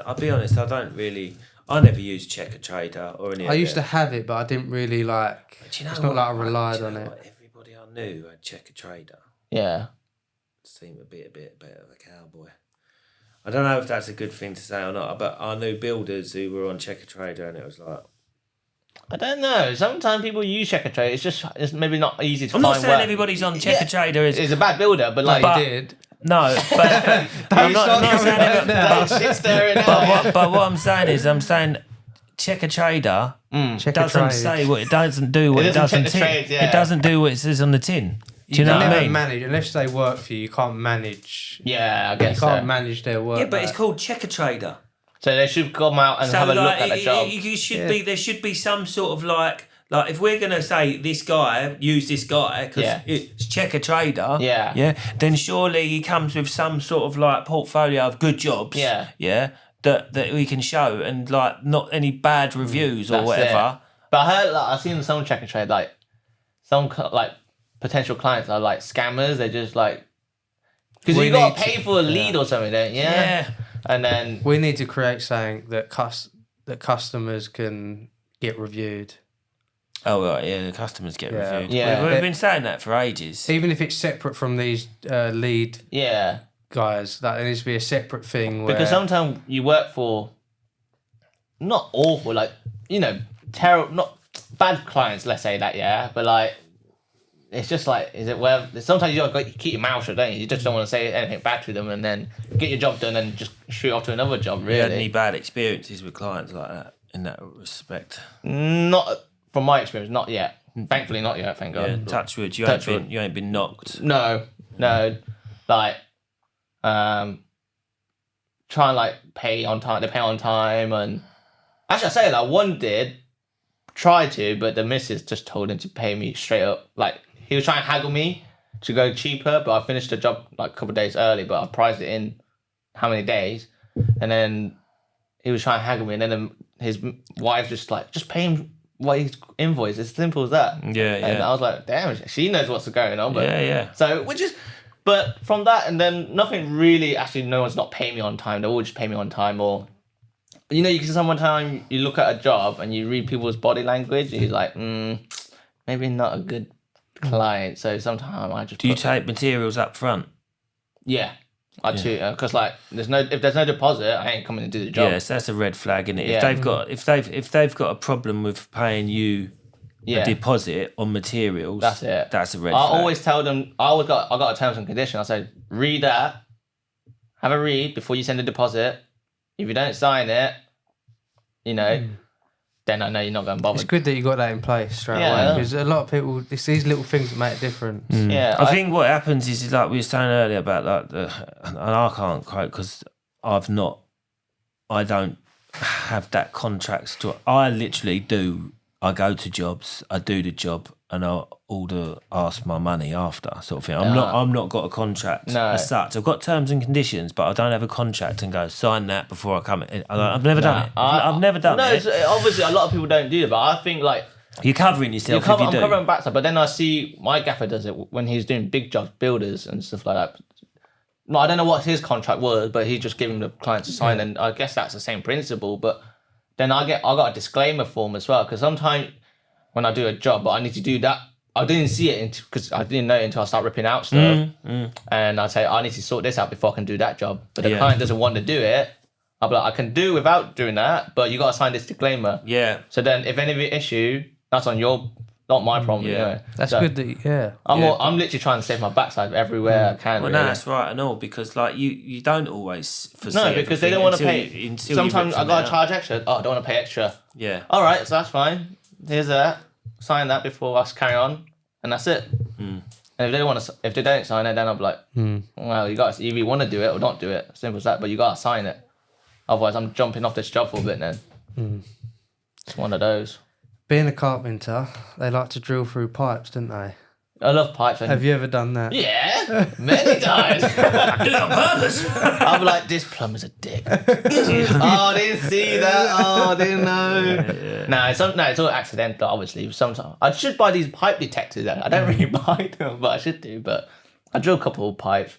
I'll be honest. I never used Checker Trader or any. I used to have it, but I didn't really like. Do you know it's not like I relied on it. Everybody I knew had Checker Trader. Yeah. Seemed a bit of a cowboy. I don't know if that's a good thing to say or not, but I knew builders who were on Checker Trader, and it was like, I don't know. Sometimes people use Checker Trader. It's maybe not easy to find. I'm not saying work. everybody's on Checker Trader is a bad builder, but like you did. No, but I'm not saying it. But what I'm saying is, Checker Trader doesn't say what it doesn't do. What it doesn't tin. It doesn't do what it says on the tin. Do you know what I mean? Manage unless they work for you. You can't manage. Yeah, I guess you can't manage their work. Yeah, but it's called Checker Trader. So they should come out and have a look at the job. There should be some sort of like if we're gonna say this guy, use this guy because it's Checker Trader. Yeah. Then surely he comes with some sort of like portfolio of good jobs. Yeah. That we can show, and like not any bad reviews or whatever. But I heard, I've seen some Checker Trade, like some like potential clients are like scammers. They just like, because you got to pay for a lead or something, don't you? Yeah. And then we need to create something that customers can get reviewed. Oh right, the customers get reviewed. Yeah, we've been saying that for ages. Even if it's separate from these lead. Yeah. Guys, that needs to be a separate thing. Because sometimes you work for not awful, like terrible, not bad clients. Let's say that, but like it's just like, is it where sometimes you got to keep your mouth shut, don't you? You just don't want to say anything bad to them, and then get your job done and just shoot off to another job. Really, have you had any bad experiences with clients like that in that respect? Not from my experience, not yet. Thankfully, not yet. Thank God. Yeah, touch wood. You ain't been knocked. No. Like. Try and like pay on time. They pay on time, and actually, I say that one did try to, but the missus just told him to pay me straight up. Like he was trying to haggle me to go cheaper, but I finished the job like a couple of days early. But I priced it in how many days, and then he was trying to haggle me, and then his wife just pay him what he's invoiced. It's as simple as that. Yeah. And I was like, damn, she knows what's going on. But yeah. So which is. But from that, and then nothing really, actually, no one's not paying me on time. They all just pay me on time. Or, you can sometimes you look at a job and you read people's body language and you're like, maybe not a good client. So sometimes I just... Do you take materials up front? Yeah, I do. Because like, if there's no deposit, I ain't coming to do the job. Yes, that's a red flag, isn't it? Yeah. If they've got a problem with paying you a deposit on materials, that's it. That's a red flag. I always tell them, I got a terms and condition. I say, read that, have a read before you send a deposit. If you don't sign it, then I know you're not going to bother. It's good that you got that in place straight away, because a lot of people, it's these little things that make a difference. Yeah, I think what happens is like we were saying earlier about like and I can't quote because I don't have that contract. I literally do. I go to jobs, I do the job, and I'll ask my money after, sort of thing. I'm not got a contract as such. I've got terms and conditions, but I don't have a contract and go sign that before I come in. I've never done it. I've never done it. No, obviously a lot of people don't do it, but I think like you're covering yourself. I'm covering backside, but then I see my gaffer does it when he's doing big jobs, builders and stuff like that. No, I don't know what his contract was, but he's just giving the client to sign, and I guess that's the same principle. But then I got a disclaimer form as well, because sometimes when I do a job, but I need to do that. I didn't see it because I didn't know it until I start ripping out stuff. And I'd say, I need to sort this out before I can do that job. But the client doesn't want to do it. I'll be like, I can do without doing that, but you got to sign this disclaimer. Yeah. So then if any of the issue, that's on not my problem. Yeah. That's so good that, I'm literally trying to save my backside everywhere I can. Well, no, that's right and all, because like you don't always foresee. No, because they don't want to pay. Sometimes I got to charge extra. Oh, I don't want to pay extra. Yeah. All right, so that's fine. Here's that. Sign that before us carry on, and that's it. And if they don't sign it, then I'll be like, well, you got either you want to do it or not do it. Simple as that. But you got to sign it. Otherwise, I'm jumping off this job for a bit. Then it's one of those. Being a carpenter, they like to drill through pipes, don't they? I love pipes. Have you ever done that? Yeah, many times. I do it on purpose. I'm like, this plumber's a dick. Oh, I didn't see that. Oh, I didn't know. No, it's all accidental, obviously. Sometimes I should buy these pipe detectors. Though. I don't really buy them, but I should do. But I drill a couple of pipes.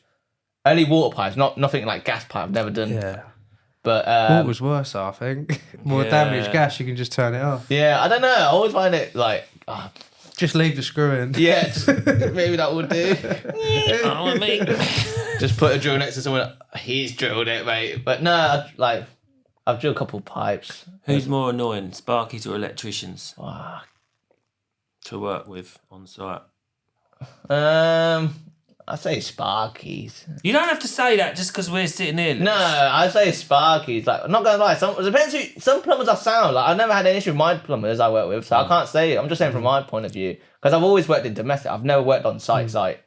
Only water pipes, nothing like gas pipe. I've never done. Yeah. But water's worse, I think. More damage. Gas, you can just turn it off. Yeah, I don't know. I always find it like. Just leave the screw in. Yeah, maybe that would do. Just put a drill next to someone. He's drilled it, mate. But no, I've drilled a couple of pipes. Who's more annoying, sparkies or electricians? To work with on site? I'd say sparkies. You don't have to say that just because we're sitting here. No, I'd say sparkies. Like, I'm not gonna lie. It depends some plumbers are sound. Like, I've never had an issue with my plumbers I work with, so I can't say it. I'm just saying from my point of view, because I've always worked in domestic. I've never worked on site.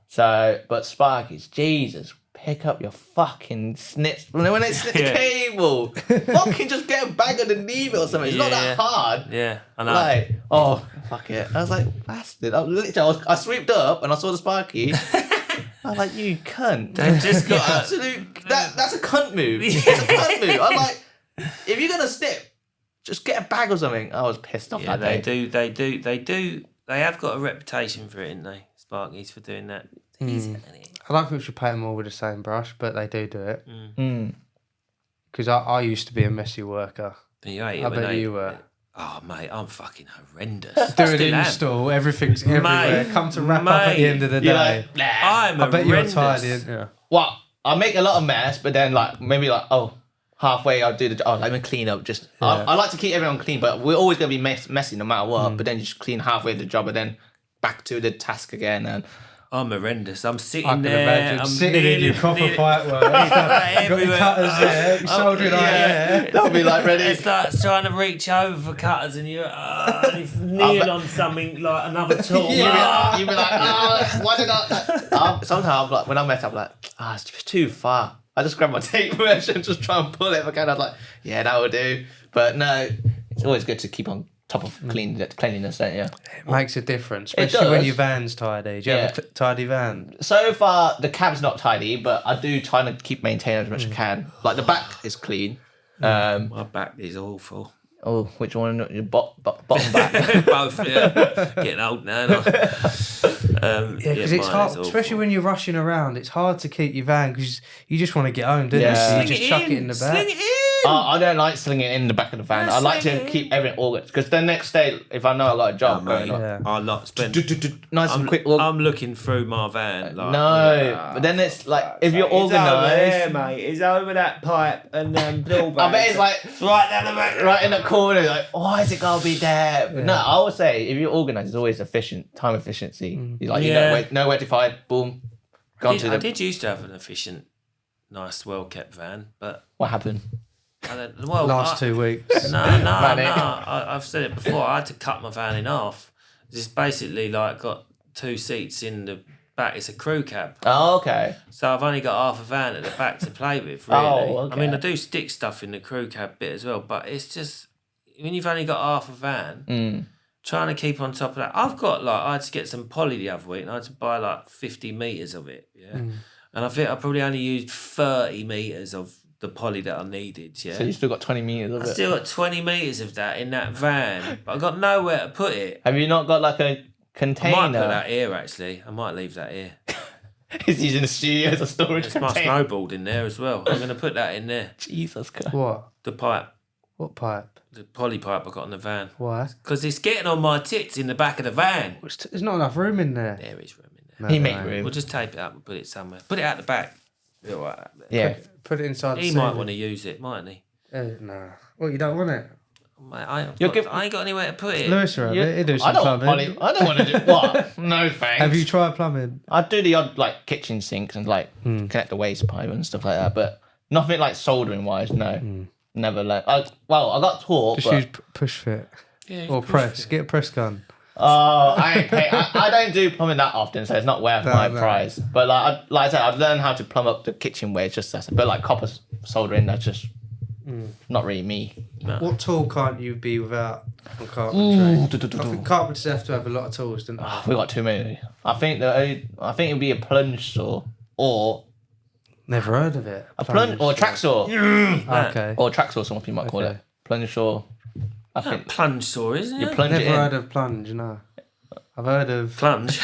So, but sparkies, Jesus, pick up your fucking snips when they snip the cable. Fucking just get a bag underneath it or something. It's not that hard. Yeah, I know. Like, oh, fuck it. I was like, bastard. I sweeped up and I saw the sparky. I was like, you cunt. They've just got absolute. That's a cunt move. It's a cunt move. I'm like, if you're gonna snip, just get a bag or something. I was pissed off that day. They do. They have got a reputation for it, ain't they? Sparkies for doing that. I don't think we should paint them all with the same brush, but they do it. Because I used to be a messy worker. I bet you were. Oh, mate, I'm fucking horrendous. Doing an install, everything's everywhere. Come to wrap up at the end of the day. Like, I bet you're tired. Yeah. Well, I make a lot of mess, but then maybe halfway I'll do let me clean up. Just I like to keep everyone clean, but we're always gonna be messy no matter what. But then you just clean halfway the job, and then back to the task again. And I'm horrendous. I'm sitting I can there. Imagine I'm sitting in your proper pipe work. You've got your cutters there. You're soldering iron there. They'll be like ready. It's like trying to reach over for cutters and you're kneeling on something like another tool. You'd be like, why did I? Sometimes I'm like, when I mess up, I'm like, it's too far. I just grab my tape measure and just try and pull it if I can. I was like, yeah, that will do. But no, it's always good to keep on top of cleanliness, don't you? It makes a difference, especially when your van's tidy. Do you have a tidy van? So far, the cab's not tidy, but I do try to keep maintaining as much as I can. Like, the back is clean. My back is awful. Oh, which one? Your bottom back? Both, yeah. Getting old now. Because it's hard, especially when you're rushing around. It's hard to keep your van because you just want to get home, don't you? So you just chuck it in the back. Sling it in. I don't like slinging it in the back of the van. I like to keep everything organised because the next day, if I know I got a job going on, I'll not spend. Nice and quick look. I'm looking through my van. Like, but then it's like if you're organised, there, mate. It's over that pipe and then bill. I bet it's like right down the back, right in the corner. Like, why is it gotta be there? But no, I would say if you're organised, it's always efficient. Time efficiency. You know where to find. Boom. I did used to have an efficient, nice, well kept van, but what happened? Last 2 weeks. No. I've said it before. I had to cut my van in half. It's basically like got 2 seats in the back. It's a crew cab. Oh, okay. So I've only got half a van at the back to play with, really. Oh, okay. I mean, I do stick stuff in the crew cab bit as well, but it's just, when you've only got half a van trying to keep on top of that. I've got I had to get some poly the other week, and I had to buy 50 meters of it. Yeah, and I think I probably only used 30 meters of the poly that I needed. Yeah, So you still got 20 meters of I it. still got 20 meters of that in that van, but I got nowhere to put it. Have you not got like a container? I might put that here actually. I might leave that here. He's using the studio as a storage There's my container. snowboard in there as well. I'm going to put that in there. Jesus Christ. What? The pipe, What pipe? the poly pipe I got in the van. Why? Because it's getting on my tits in the back of the van. There's not enough room in there. There is room in there. No, He there make ain't. room. We'll just tape it up and put it somewhere. Put it out the back. Be all right up there. Yeah. Put it inside He the might ceiling. want to use it, mightn't he? Nah. Well, you don't want it. Mate, I You'll give- ain't got anywhere to put it. Lewis will have Yeah. it. He'll do I some don't want plumbing. poly. I don't want to do what? No thanks. Have you tried plumbing? I do the odd like kitchen sinks and like connect the waste pipe and stuff like that, but nothing like soldering wise. No, never. I got taught. Just but, use push fit. Yeah, Or push press. it. Get a press gun. I don't do plumbing that often, so it's not worth my No. price. But like I said, I've learned how to plumb up the kitchen way. It's just that's a bit like copper soldering. That's just not really me. What tool can't you be without on carpentry? I think carpenters have to have a lot of tools, don't they? We got too many. I think it'd be a plunge saw or Never heard of it. a plunge or a track saw Okay. or a track saw. Some people might call Okay. it plunge saw. I That think plunge saw, isn't you it? plunge Never it in. heard of plunge, no. I've heard of... Plunge.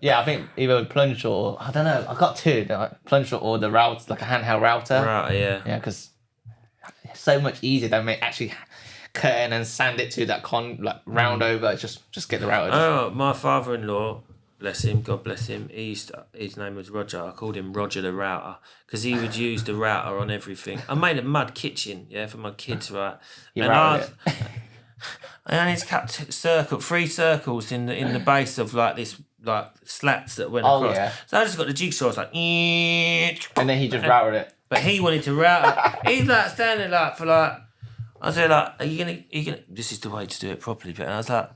Yeah, I think either plunge or I don't know. I got two, like plunge or the router, like a handheld router. Right, yeah. Yeah, because it's so much easier than actually cutting and sand it to that round over. It's just get the router. Oh, my father-in-law, bless him, God bless him. His name was Roger. I called him Roger the Router because he would use the router on everything. I made a mud kitchen, yeah, for my kids, right? You and routed it. I only cut 3 circles in the base of this slats that went Oh, across. yeah. So I just got the jigsaw. I was like, And then he just routed it. but he wanted to route it. He's standing I said are you gonna this is the way to do it properly, but I was like,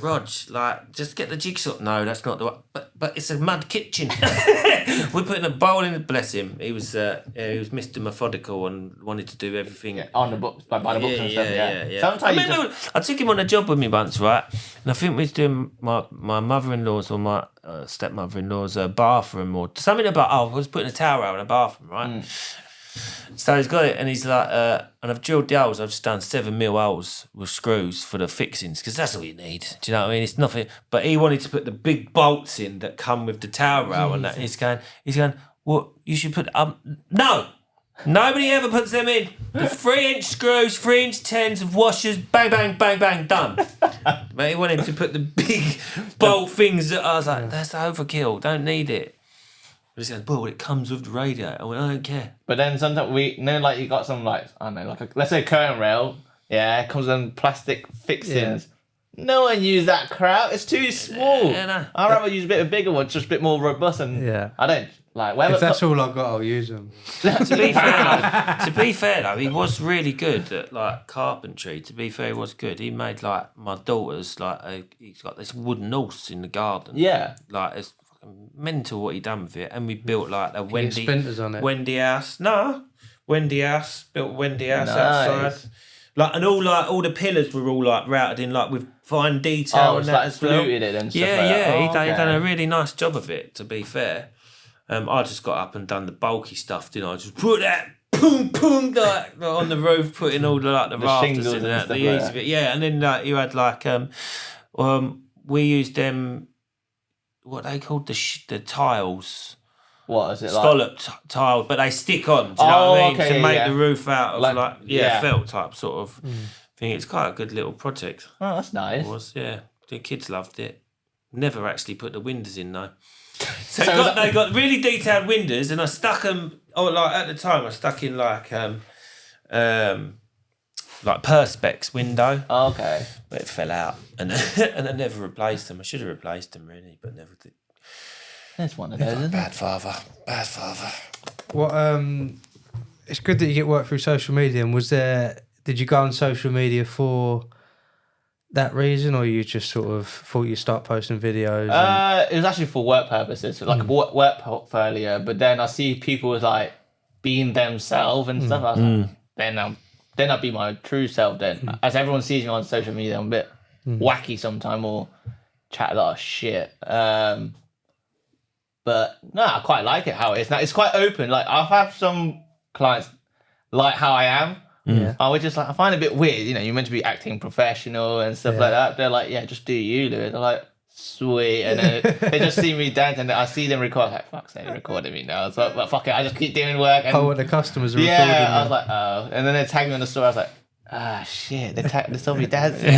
Rog, just get the jigsaw. No, that's not the way. But it's a mud kitchen. We're putting a bowl in. Bless him. He was Mr. Methodical and wanted to do everything. Yeah, on the books, by the books and stuff. Yeah. Sometimes I took him on a job with me once, right? And I think we was doing my mother-in-law's or my stepmother-in-law's bathroom or something about. I was putting a towel out in a bathroom, right? So he's got it, and he's like, and I've drilled the holes. I've just done 7mm holes with screws for the fixings because that's all you need. Do you know what I mean? It's nothing. But he wanted to put the big bolts in that come with the towel rail and that. And he's going, well, you should put no. Nobody ever puts them in. The 3-inch screws, 3-inch 10s of washers, bang, bang, bang, bang, done. But he wanted to put the big bolt things that I was like, that's overkill. Don't need it. He said, well, it comes with the radiator. I went, I don't care. But then sometimes you got some I don't know, let's say a curtain rail. Yeah, it comes in plastic fixings. Yeah. No one use that crap. It's too small. Yeah, no. I'd rather use a bit of bigger one, just a bit more robust. And I don't If that's all I've got, I'll use them. To be fair though, he was really good at carpentry. To be fair, he was good. He made my daughter's he's got this wooden horse in the garden. Yeah. It's fucking mental what he done with it. And we built a Wendy splinters on it. Wendy house. No. Wendy house. Built Wendy house Nice. outside. And all the pillars were all routed in with fine detail and that as well. Fluted it and stuff Yeah, like yeah. that. He done a really nice job of it, to be fair. I just got up and done the bulky stuff, didn't I? Just put that boom on the roof, putting all the rafters in and that, the easy bit. Yeah, and then you had we used them, what they called the tiles. What is it Scalloped tiles, but they stick on. Do you know what I mean? Okay, to make the roof out of felt type sort of thing. It's quite a good little project. Oh, that's nice. It was, yeah. The kids loved it. Never actually put the windows in though. So they got really detailed windows, and I stuck them. At the time, I stuck in perspex window. Oh, okay. But it fell out, and I never replaced them. I should have replaced them really, but never did. That's one of those, isn't it? Bad father. What? It's good that you get work through social media. And did you go on social media for that reason, or you just sort of thought you'd start posting videos? It was actually for work purposes, a work portfolio. But then I see people being themselves and stuff. I was then then I'd be my true self then. As everyone sees me on social media, I'm a bit wacky sometimes or chat a lot of shit. But no, I quite like it how it is. Now it's quite open. Like I've had some clients like how I am. Yeah. I was just like, I find it a bit weird, you know, you're meant to be acting professional and stuff like that. They're like, yeah, just do you, Lewis. They're like, sweet. And then they just see me dance and I see them record. I was like, fuck's sake, they're recording me now. So, but fuck it, I just keep doing work. And, what the customers are recording. yeah, I was like, oh. And then they tagged me on the story. I was like, ah, shit, they saw me dancing.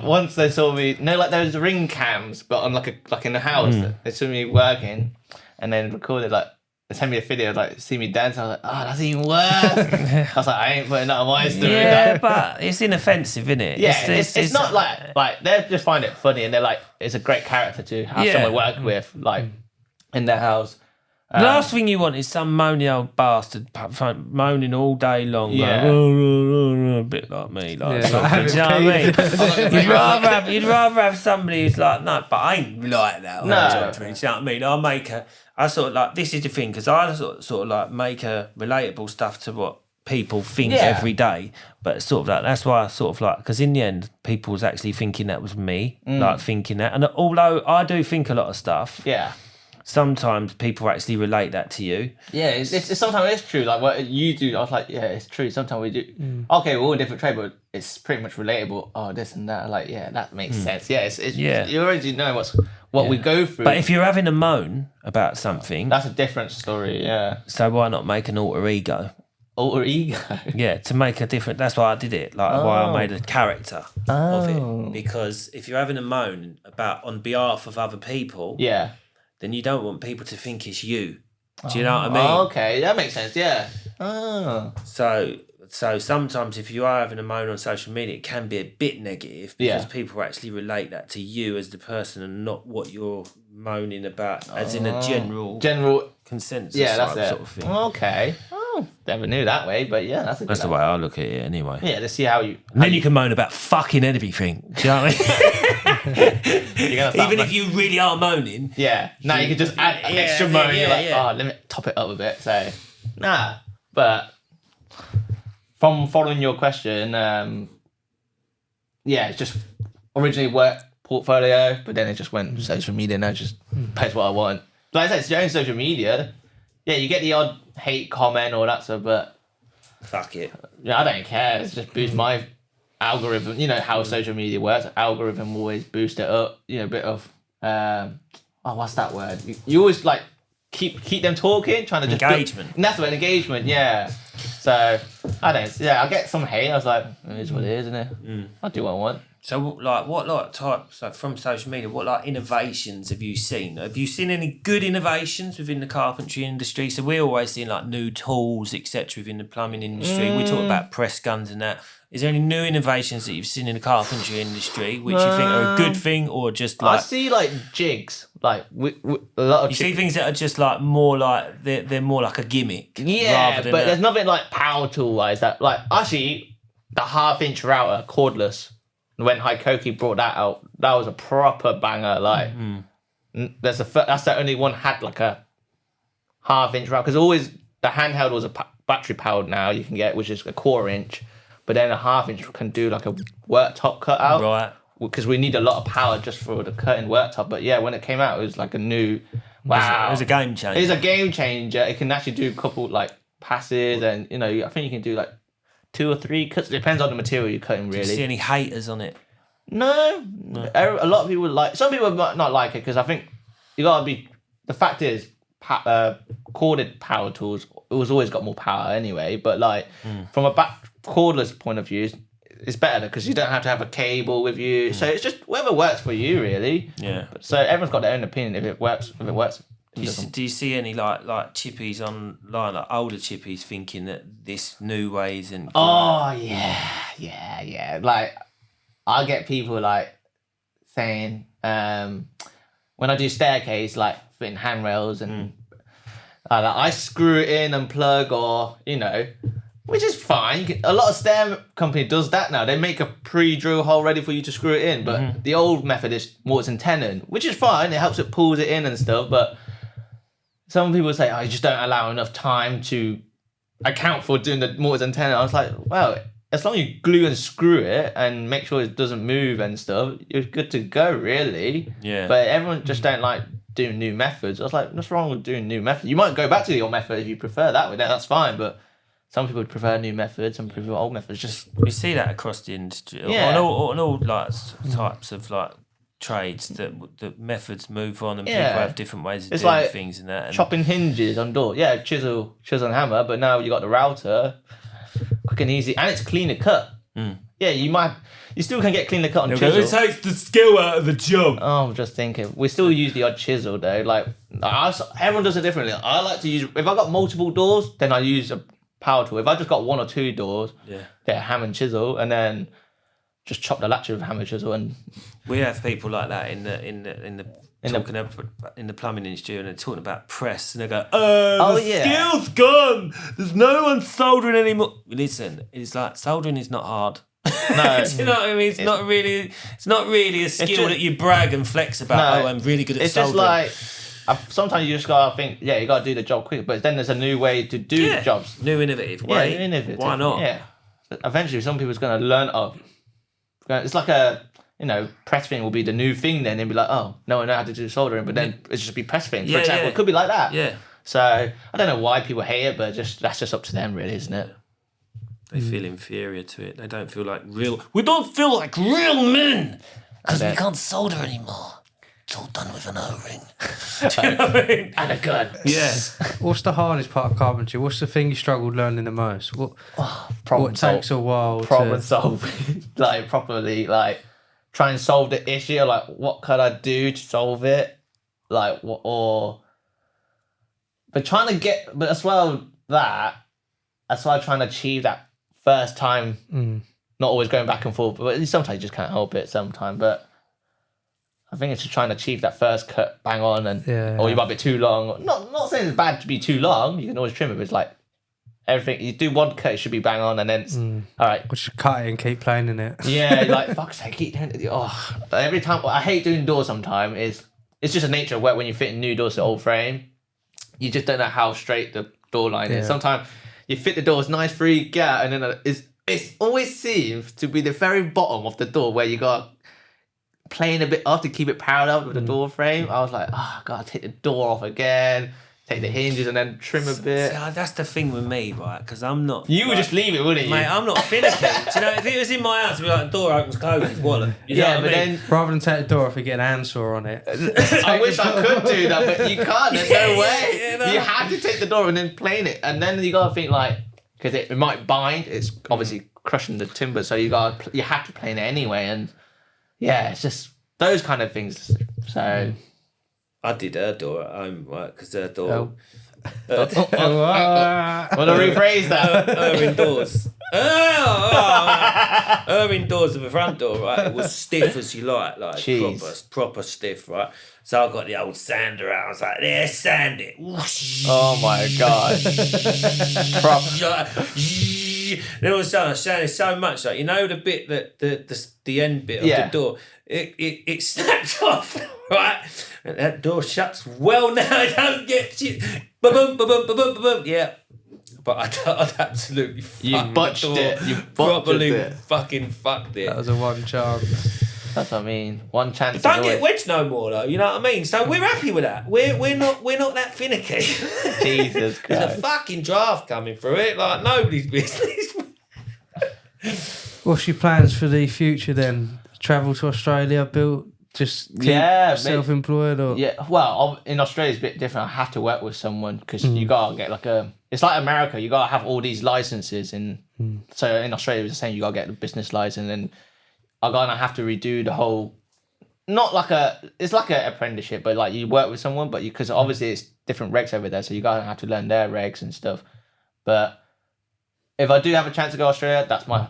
Once they saw me, like those ring cams, but on like in the house, they saw me working and then recorded like, they sent me a video, like, see me dance. I was like, oh, that's even worse. I was like, I ain't putting that on my story. Yeah, but it's inoffensive, isn't it? Yeah, it's not like they just find it funny and they're like, it's a great character to have someone work with, like, in their house. The last thing you want is some moany old bastard moaning all day long, going, a bit like me, like something. Do you know what I mean? You'd rather have somebody who's like, no, but I ain't like that. No. Do you know what I mean? I sort of like, this is the thing, because I sort of like make a relatable stuff to what people think every day, but sort of like, that's why I sort of like, because in the end, people was actually thinking that was me, like thinking that. And although I do think a lot of stuff, sometimes people actually relate that to you. Yeah, it's sometimes it's true. Like what you do, I was like, yeah, it's true. Sometimes we do. Okay, we're all a different trade, but it's pretty much relatable. Oh, this and that. Like, yeah, that makes sense. Yeah, it's you already know what we go through. But if you're having a moan about something, that's a different story. Yeah. So why not make an alter ego? Alter ego. Yeah, to make a different. That's why I did it. Like why I made a character of it. Because if you're having a moan about on behalf of other people, then you don't want people to think it's you. Do you know what I mean? Oh, okay, that makes sense. Yeah. Oh. So sometimes if you are having a moan on social media, it can be a bit negative because people actually relate that to you as the person and not what you're moaning about, as in a general consensus sort of thing. Okay. Oh, never knew that way, but yeah, that's the way I look at it anyway. Yeah, to see how you. And then you can moan about fucking everything. Do you know what I mean? Even if you really are moaning. Yeah. Now you can just add an extra moan. You're like, oh, let me top it up a bit. So, but from following your question, it's just originally work portfolio, but then it just went social media. Now just post what I want. Like I said, it's your own social media. Yeah, you get the odd hate comment or that stuff, but fuck it. Yeah, I don't care. It's just boost my algorithm. You know how social media works. Algorithm always boost it up. You know, a bit of what's that word? You always like keep them talking, trying to just engagement. And that's what engagement. Yeah. So I don't. Yeah, I get some hate. I was like, it is what it is, isn't it? I do what I want. So, like, what types, like, from social media, what, like, innovations have you seen? Have you seen any good innovations within the carpentry industry? So, we're always seeing, like, new tools, etc., within the plumbing industry. We talk about press guns and that. Is there any new innovations that you've seen in the carpentry industry which you think are a good thing or just, like... I see, like, jigs. Like, a lot of... You see things that are just, like, more like... They're more like a gimmick. Yeah, but there's nothing, like, power tool-wise that... Like, actually, the half-inch router, cordless... When Hikoki brought that out, that was a proper banger. Like, that's the only one had like a half-inch route because always the handheld was a battery powered now you can get, which is a 1/4 inch, but then a half-inch can do like a worktop cutout. Right. Because we need a lot of power just for the cutting worktop. But yeah, when it came out, it was like a new. Wow, it was a game changer. It's a game changer. It can actually do a couple like passes, and you know, I think you can do like 2 or 3 cuts. It depends on the material you're cutting, really. Do you see any haters on it? No. A lot of people like... Some people might not like it because I think you got to be... The fact is, corded power tools, it was always got more power anyway. But like, from a cordless point of view, it's better because you don't have to have a cable with you. So it's just whatever works for you, really. Yeah. So everyone's got their own opinion. If it works, Do you see any like chippies online, like older chippies, thinking that this new way isn't? Oh yeah. Like I get people like saying when I do staircase, like fitting handrails and like, I screw it in and plug, or you know, which is fine. A lot of stair company does that now. They make a pre-drill hole ready for you to screw it in, but the old method is mortise and tenon, which is fine. It helps, it pulls it in and stuff, but some people say, you just don't allow enough time to account for doing the mortars and tenon. I was like, well, as long as you glue and screw it and make sure it doesn't move and stuff, you're good to go, really. Yeah. But everyone just don't like doing new methods. I was like, what's wrong with doing new methods? You might go back to your method if you prefer that way. That's fine. But some people prefer new methods, some prefer old methods. Just we see that across the industry. Yeah. On all like types of like trades that the methods move on and people have different ways of It's doing like things and that. And chopping hinges on doors. Yeah, chisel and hammer. But now you got the router, quick and easy, and it's cleaner cut. Yeah, you still can get cleaner cut on chisel. It takes the skill out of the job. Oh, I'm just thinking. We still use the odd chisel though. Like everyone does it differently. I like to use, if I got multiple doors, then I use a power tool. If I just got 1 or 2 doors, get a hammer and chisel, and then just chop the latch with a hammer and chisel. And we have people like that in the plumbing industry, and they're talking about press, and they go, skill's gone. There's no one soldering anymore. Listen, it's like soldering is not hard. No, do you know what I mean? It's not really a skill that you brag and flex about. I'm really good at soldering. It's just like sometimes you just gotta think, you gotta do the job quick. But then there's a new way to do the jobs. New innovative way. Yeah, innovative. Why not? Yeah. But eventually, some people's gonna learn. It's like a press thing will be the new thing. Then and be like, oh, no one knows how to do soldering, but then it's just be press thing. For example, it could be like that. Yeah. So I don't know why people hate it, but that's just up to them, really, isn't it? They feel inferior to it. They don't feel like real. We don't feel like real men because we can't solder anymore. It's all done with an O-ring. Do you know what I mean? And a gun. Yeah. What's the hardest part of carpentry? What's the thing you struggled learning the most? What takes a while problem solve, like properly, like try and solve the issue. Like, what could I do to solve it? Like, but as well trying to achieve that first time, not always going back and forth, but sometimes you just can't help it sometimes. But I think it's just trying to achieve that first cut bang on, or you might be too long. Not saying it's bad to be too long. You can always trim it. But it's like everything you do one cut, it should be bang on, and then it's all right. Or just cut it and keep playing in it. Yeah, like fuck's sake, keep doing it. Oh, every time I hate doing doors. Sometimes it's just a nature of work when you fit in new doors to old frame. You just don't know how straight the door line is. Sometimes you fit the doors nice free get, and then it always seems to be the very bottom of the door where you got playing a bit off to keep it parallel with the door frame. I was like, I gotta take the door off again, take the hinges, and then trim a bit. See, that's the thing with me, right? Because I'm not. You would just leave it, wouldn't you? Mate, I'm not finicky. Do you know, if it was in my house, it'd be like the door opens, closes, wallet. Then rather than take the door off and get an handsaw on it. I wish I could do that, but you can't. There's no way. No. You have to take the door and then plane it, and then you gotta think like, because it might bind. It's obviously crushing the timber, so you have to plane it anyway, and it's just those kind of things. So I did her door at home, right? Because her door. Want to rephrase that? Her indoors. Her indoors of the front door, right? It was stiff as you like proper stiff, right? So I got the old sander out. I was like, there, sand it. Whoosh. Oh my god! Then all of a sudden I sanded so much, like the bit that the end bit of the door, it snapped off, right? And that door shuts well now. It don't get shit. Ba-boom, ba-boom, ba-boom, ba-boom. Yeah. But I'd absolutely botched it. You properly it. Fucking fucked it. That was a one chance. That's what I mean. One chance. Don't get wedged no more though. You know what I mean? So we're happy with that. We're not that finicky. Jesus Christ. There's a fucking draft coming through it like nobody's business. What's your plans for the future then? Travel to Australia, just keep self-employed or? Yeah, well, in Australia it's a bit different. I have to work with someone because you gotta get it's like America. You gotta have all these licenses, so in Australia it's the same. You gotta get the business license, and I'm gonna have to redo the whole. It's like an apprenticeship, but like you work with someone, but because obviously it's different regs over there, so you gotta have to learn their regs and stuff. But if I do have a chance to go to Australia, that's my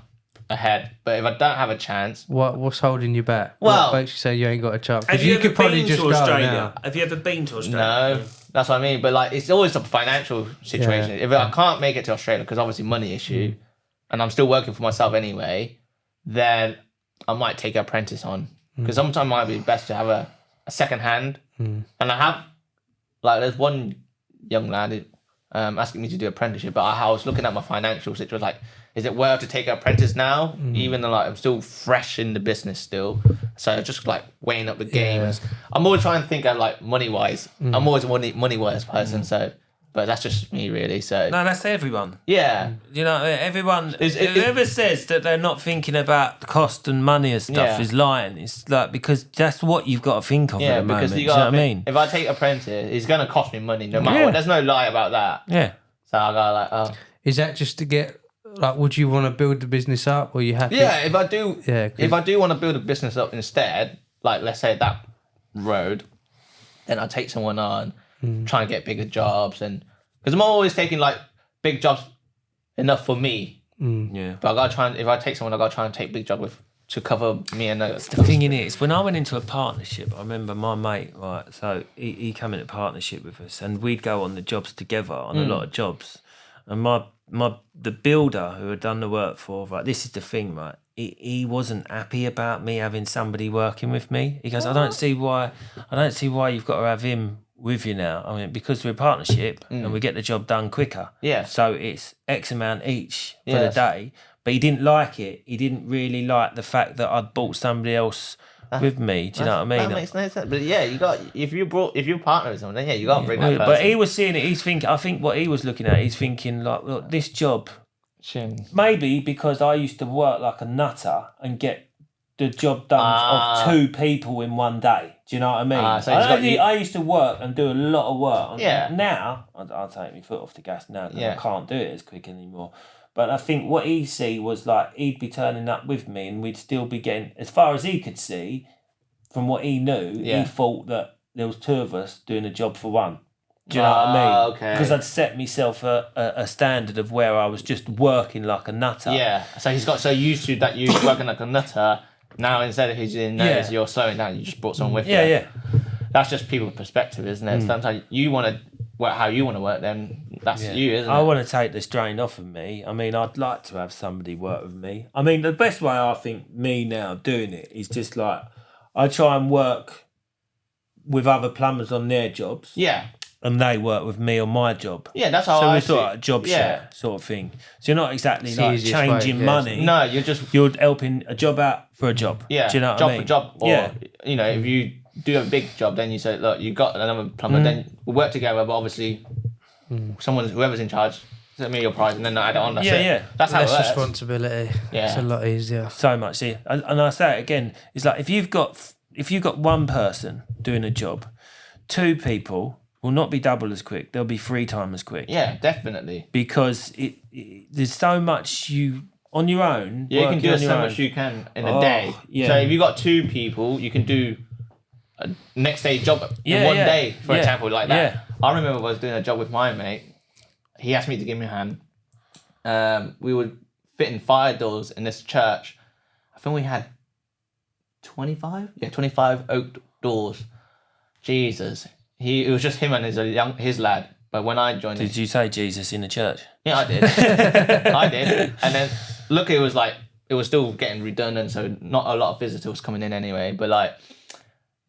ahead. But if I don't have a chance, what's holding you back? Well, what makes you say you ain't got a chance? Have you could probably just go now. Have you ever been to Australia? No, that's what I mean. But like, it's always a financial situation. If I can't make it to Australia because obviously money issue, and I'm still working for myself anyway, then I might take an apprentice on because sometimes it might be best to have a second hand. And I have there's one young lad. asking me to do apprenticeship, but I was looking at my financials. It was like, is it worth to take an apprentice now, even though like I'm still fresh in the business still? So just like weighing up the games. I'm always trying to think of like money wise. I'm always a money wise person. So, but that's just me really. So No, that's everyone. yeah, You know, everyone. Whoever says that they're not thinking about cost and money and stuff is lying. It's like because that's what you've got to think of at the moment. because Do you know what I mean? if I take apprentice, it's gonna cost me money no matter what. There's no lie about that. Yeah. So I go like, oh. Is that just to get like? Would you want to build the business up, or you happy? Yeah, if I do, Yeah, if I do want to build a business up instead, like let's say that road, then I'll take someone on, try and get bigger jobs, and because I'm always taking like big jobs enough for me. Yeah. But I gotta try and if I take someone, I gotta try and take big job with to cover me and The thing in it is, when I went into a partnership, I remember my mate, right, so he came into partnership with us and we'd go on the jobs together on a lot of jobs. And the builder who had done the work for, right, this is the thing, right, he wasn't happy about me having somebody working with me. He goes, I don't see why you've got to have him with you now. I mean, because we're a partnership and we get the job done quicker. Yeah. So it's X amount each for the day. But he didn't like it. He didn't really like the fact that I'd brought somebody else with me. Do you know what I mean? That makes no sense. But yeah, you got if you're partner with someone, then you got to bring that person. But he was seeing it. He's thinking. I think what he was looking at. He's thinking like, look, this job. Maybe because I used to work like a nutter and get the job done of two people in one day. Do you know what I mean? So I used to work and do a lot of work. Yeah. Now I'll take my foot off the gas now because I can't do it as quick anymore. But I think what he'd see was like he'd be turning up with me and we'd still be getting, as far as he could see, from what he knew, he thought that there was two of us doing a job for one. Do you know what I mean? Okay. Because I'd set myself a standard of where I was just working like a nutter. Yeah. So he's got so used to that you working like a nutter. Now instead of he's in notice you're slowing down, you just brought someone with you. Yeah. That's just people's perspective, isn't it? Sometimes you want to work how you want to work, then that's you, isn't it? I want to take the strain off of me. I mean, I'd like to have somebody work with me. I mean, the best way I think me now doing it is just like I try and work with other plumbers on their jobs. Yeah. And they work with me on my job. Yeah, that's how so I we're see sort it. of a job share sort of thing. So you're not exactly It's like the easiest changing way, money. No, you're helping a job out for a job. Yeah. Do you know what job I mean? for job. Or, you know, if you do a big job, then you say, look, you got another plumber, then we'll work together, but obviously whoever's in charge, send me your price and then add it on. That's it. Yeah. That's how it Less works. responsibility. Yeah. It's a lot easier. So much. See, and I say it again. It's like if you've got one person doing a job, two people will not be double as quick. They'll be 3 times as quick. Yeah, definitely. Because there's so much you on your own. Yeah, you can working do on your so own. much you can in a day. Yeah. So if you got 2 people, you can do a next day job in one day, for example, like that. Yeah. I remember I was doing a job with my mate. He asked me to give me a hand. We were fitting fire doors in this church. I think we had 25? Yeah, 25 oak doors. Jesus. It was just him and his lad. But when I joined Did you say Jesus in the church? Yeah, I did. I did. And then look, it was still getting redundant, so not a lot of visitors coming in anyway. But like,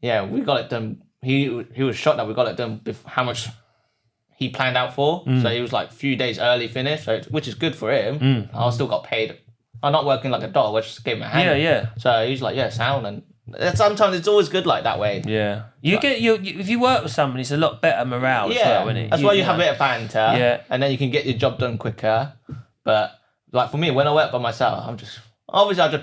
yeah, we got it done. He was shocked that we got it done with how much he planned out for. So he was like a few days early finish, which is good for him. I still got paid. I'm not working like a dog. I just gave him a hand. Yeah. So he's like, yeah, sound. And sometimes it's always good like that way. Yeah. If you work with somebody, it's a lot better morale as well, isn't it? That's why you have a bit of banter. Yeah. And then you can get your job done quicker. But like for me, when I work by myself, I just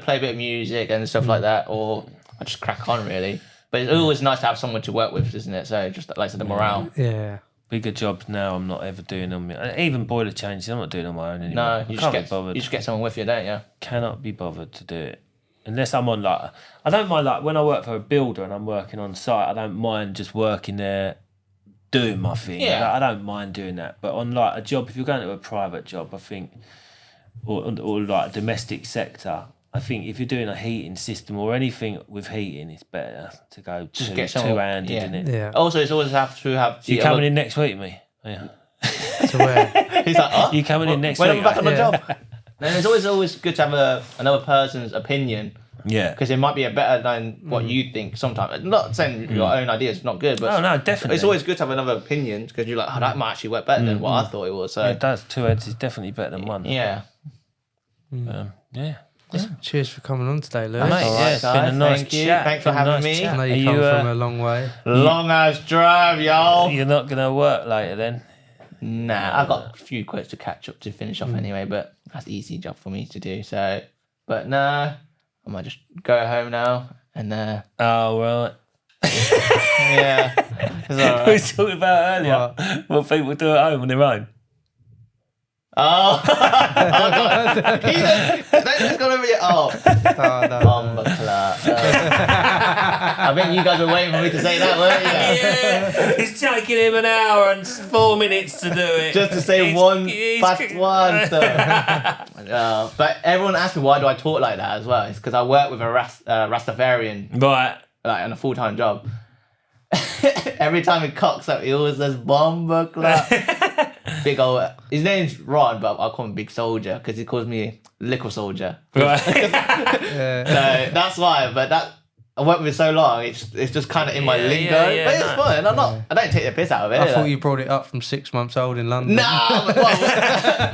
play a bit of music and stuff like that, or I just crack on really. But it's always nice to have someone to work with, isn't it? So just like I said, the morale. Yeah. Bigger jobs now, I'm not ever doing on me. Even boiler changes, I'm not doing on my own anymore. No, you can't just be bothered. you just get someone with you, don't you? Cannot be bothered to do it. Unless I'm on like, I don't mind like when I work for a builder and I'm working on site, I don't mind just working there, doing my thing. Yeah. I don't mind doing that. But on like a job, if you're going to a private job, I think, or like a domestic sector, I think if you're doing a heating system or anything with heating, it's better to go two-handed, yeah. isn't it? Yeah. Also, it's always have to have. You coming in next week, me? Yeah. To where? He's like, oh, You coming in next when week? I'm back on the Yeah. job. Then it's always good to have another person's opinion Yeah. Because it might be a better than what you think sometimes. I'm not saying your own idea is not good, but Oh, no, definitely. it's always good to have another opinion because you're like, oh, that might actually work better than what I thought it was. So It does. 2 heads is definitely better than 1. yeah. Yeah. Cheers for coming on today, Lewis. Mate, All yeah, right, it's been a guys. nice Thank you. chat. Thanks for Been a having nice me. chat. I know Are you come from a long way. Long ass drive, y'all. You're not going to work later then? Nah, I've got a few quotes to catch up to finish off anyway, but that's an easy job for me to do. So, but nah, I might just go home now and Oh, right. yeah, it's all We right. were talking about earlier what people do at home on their own. Oh, that's gonna be Oh, no. I think you guys were waiting for me to say that, weren't you? Yeah, it's taking him an hour and 4 minutes to do it. Just to say past one. So. But everyone asks me why do I talk like that as well. It's because I work with a Rastafarian, Right. like on a full-time job. Every time he cocks up, he always says "bomba clap." Big old. His name's Ron, but I call him Big Soldier because he calls me Liquor Soldier. Right. So that's why. But that I worked with so long, it's just kind of in my lingo. But it's fun. I don't take the piss out of it. I thought you brought it up from 6 months old in London. Nah,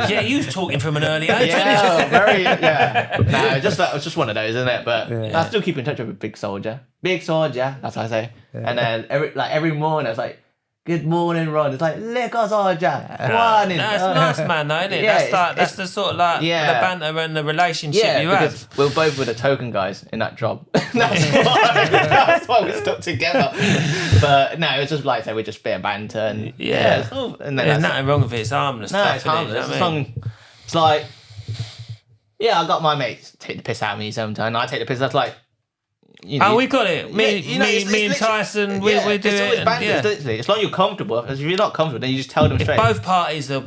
Yeah, you was talking from an early age. yeah, very, yeah. Nah, it's just one of those, isn't it? But I still keep in touch with Big Soldier. Big Soldier, that's what I say. And then every morning, I was like, "Good morning, Ron." It's like, "Liquor Soldier, morning." No, it's nice, man, though, isn't it? Yeah, That's the sort of like the banter and the relationship Yeah, you because have. we're both with the token guys in that job. that's why we stuck together. But no, it's just like I say, we're just a bit of banter and it's all, and then There's that's nothing wrong with it. It's harmless no, stuff. it's innit? harmless. You know It's, what I mean? it's like, yeah, I got my mates take the piss out of me sometimes. I take the piss. That's like, you know, Oh, we got it. Me and Tyson, we do it's always it. banter, Yeah. literally. As long as you're comfortable. If you're not comfortable, then you just tell them If straight. both parties are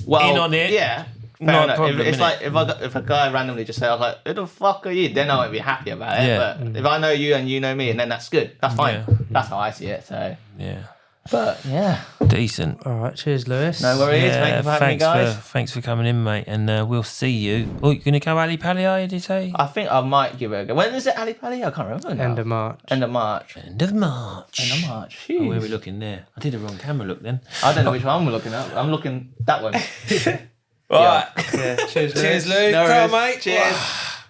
in on it, Yeah. not Fair a enough. problem, It's innit? like if a guy randomly just says, like, "Who the fuck are you?" Then I won't be happy about it. Yeah. But if I know you and you know me, and then that's good. That's fine. Yeah. That's how I see it. So, yeah, but yeah, decent. All right, cheers, Lewis. no worries. Thank you for having me, guys. Thanks for coming in, mate, and we'll see you. Oh, you're gonna go Ali Pally, are you? Did you say? I think I might give it a go. When is it, Ali Pally? I can't remember. Now. End of March. End of March. End of March. End of March. Oh, where are Jeez. we looking there? I did the wrong camera look then. I don't know which one we're looking at. I'm looking that one. Right. Yeah, cheers, Lewis. Cheers, Lou. No Ta, worries. mate. Cheers.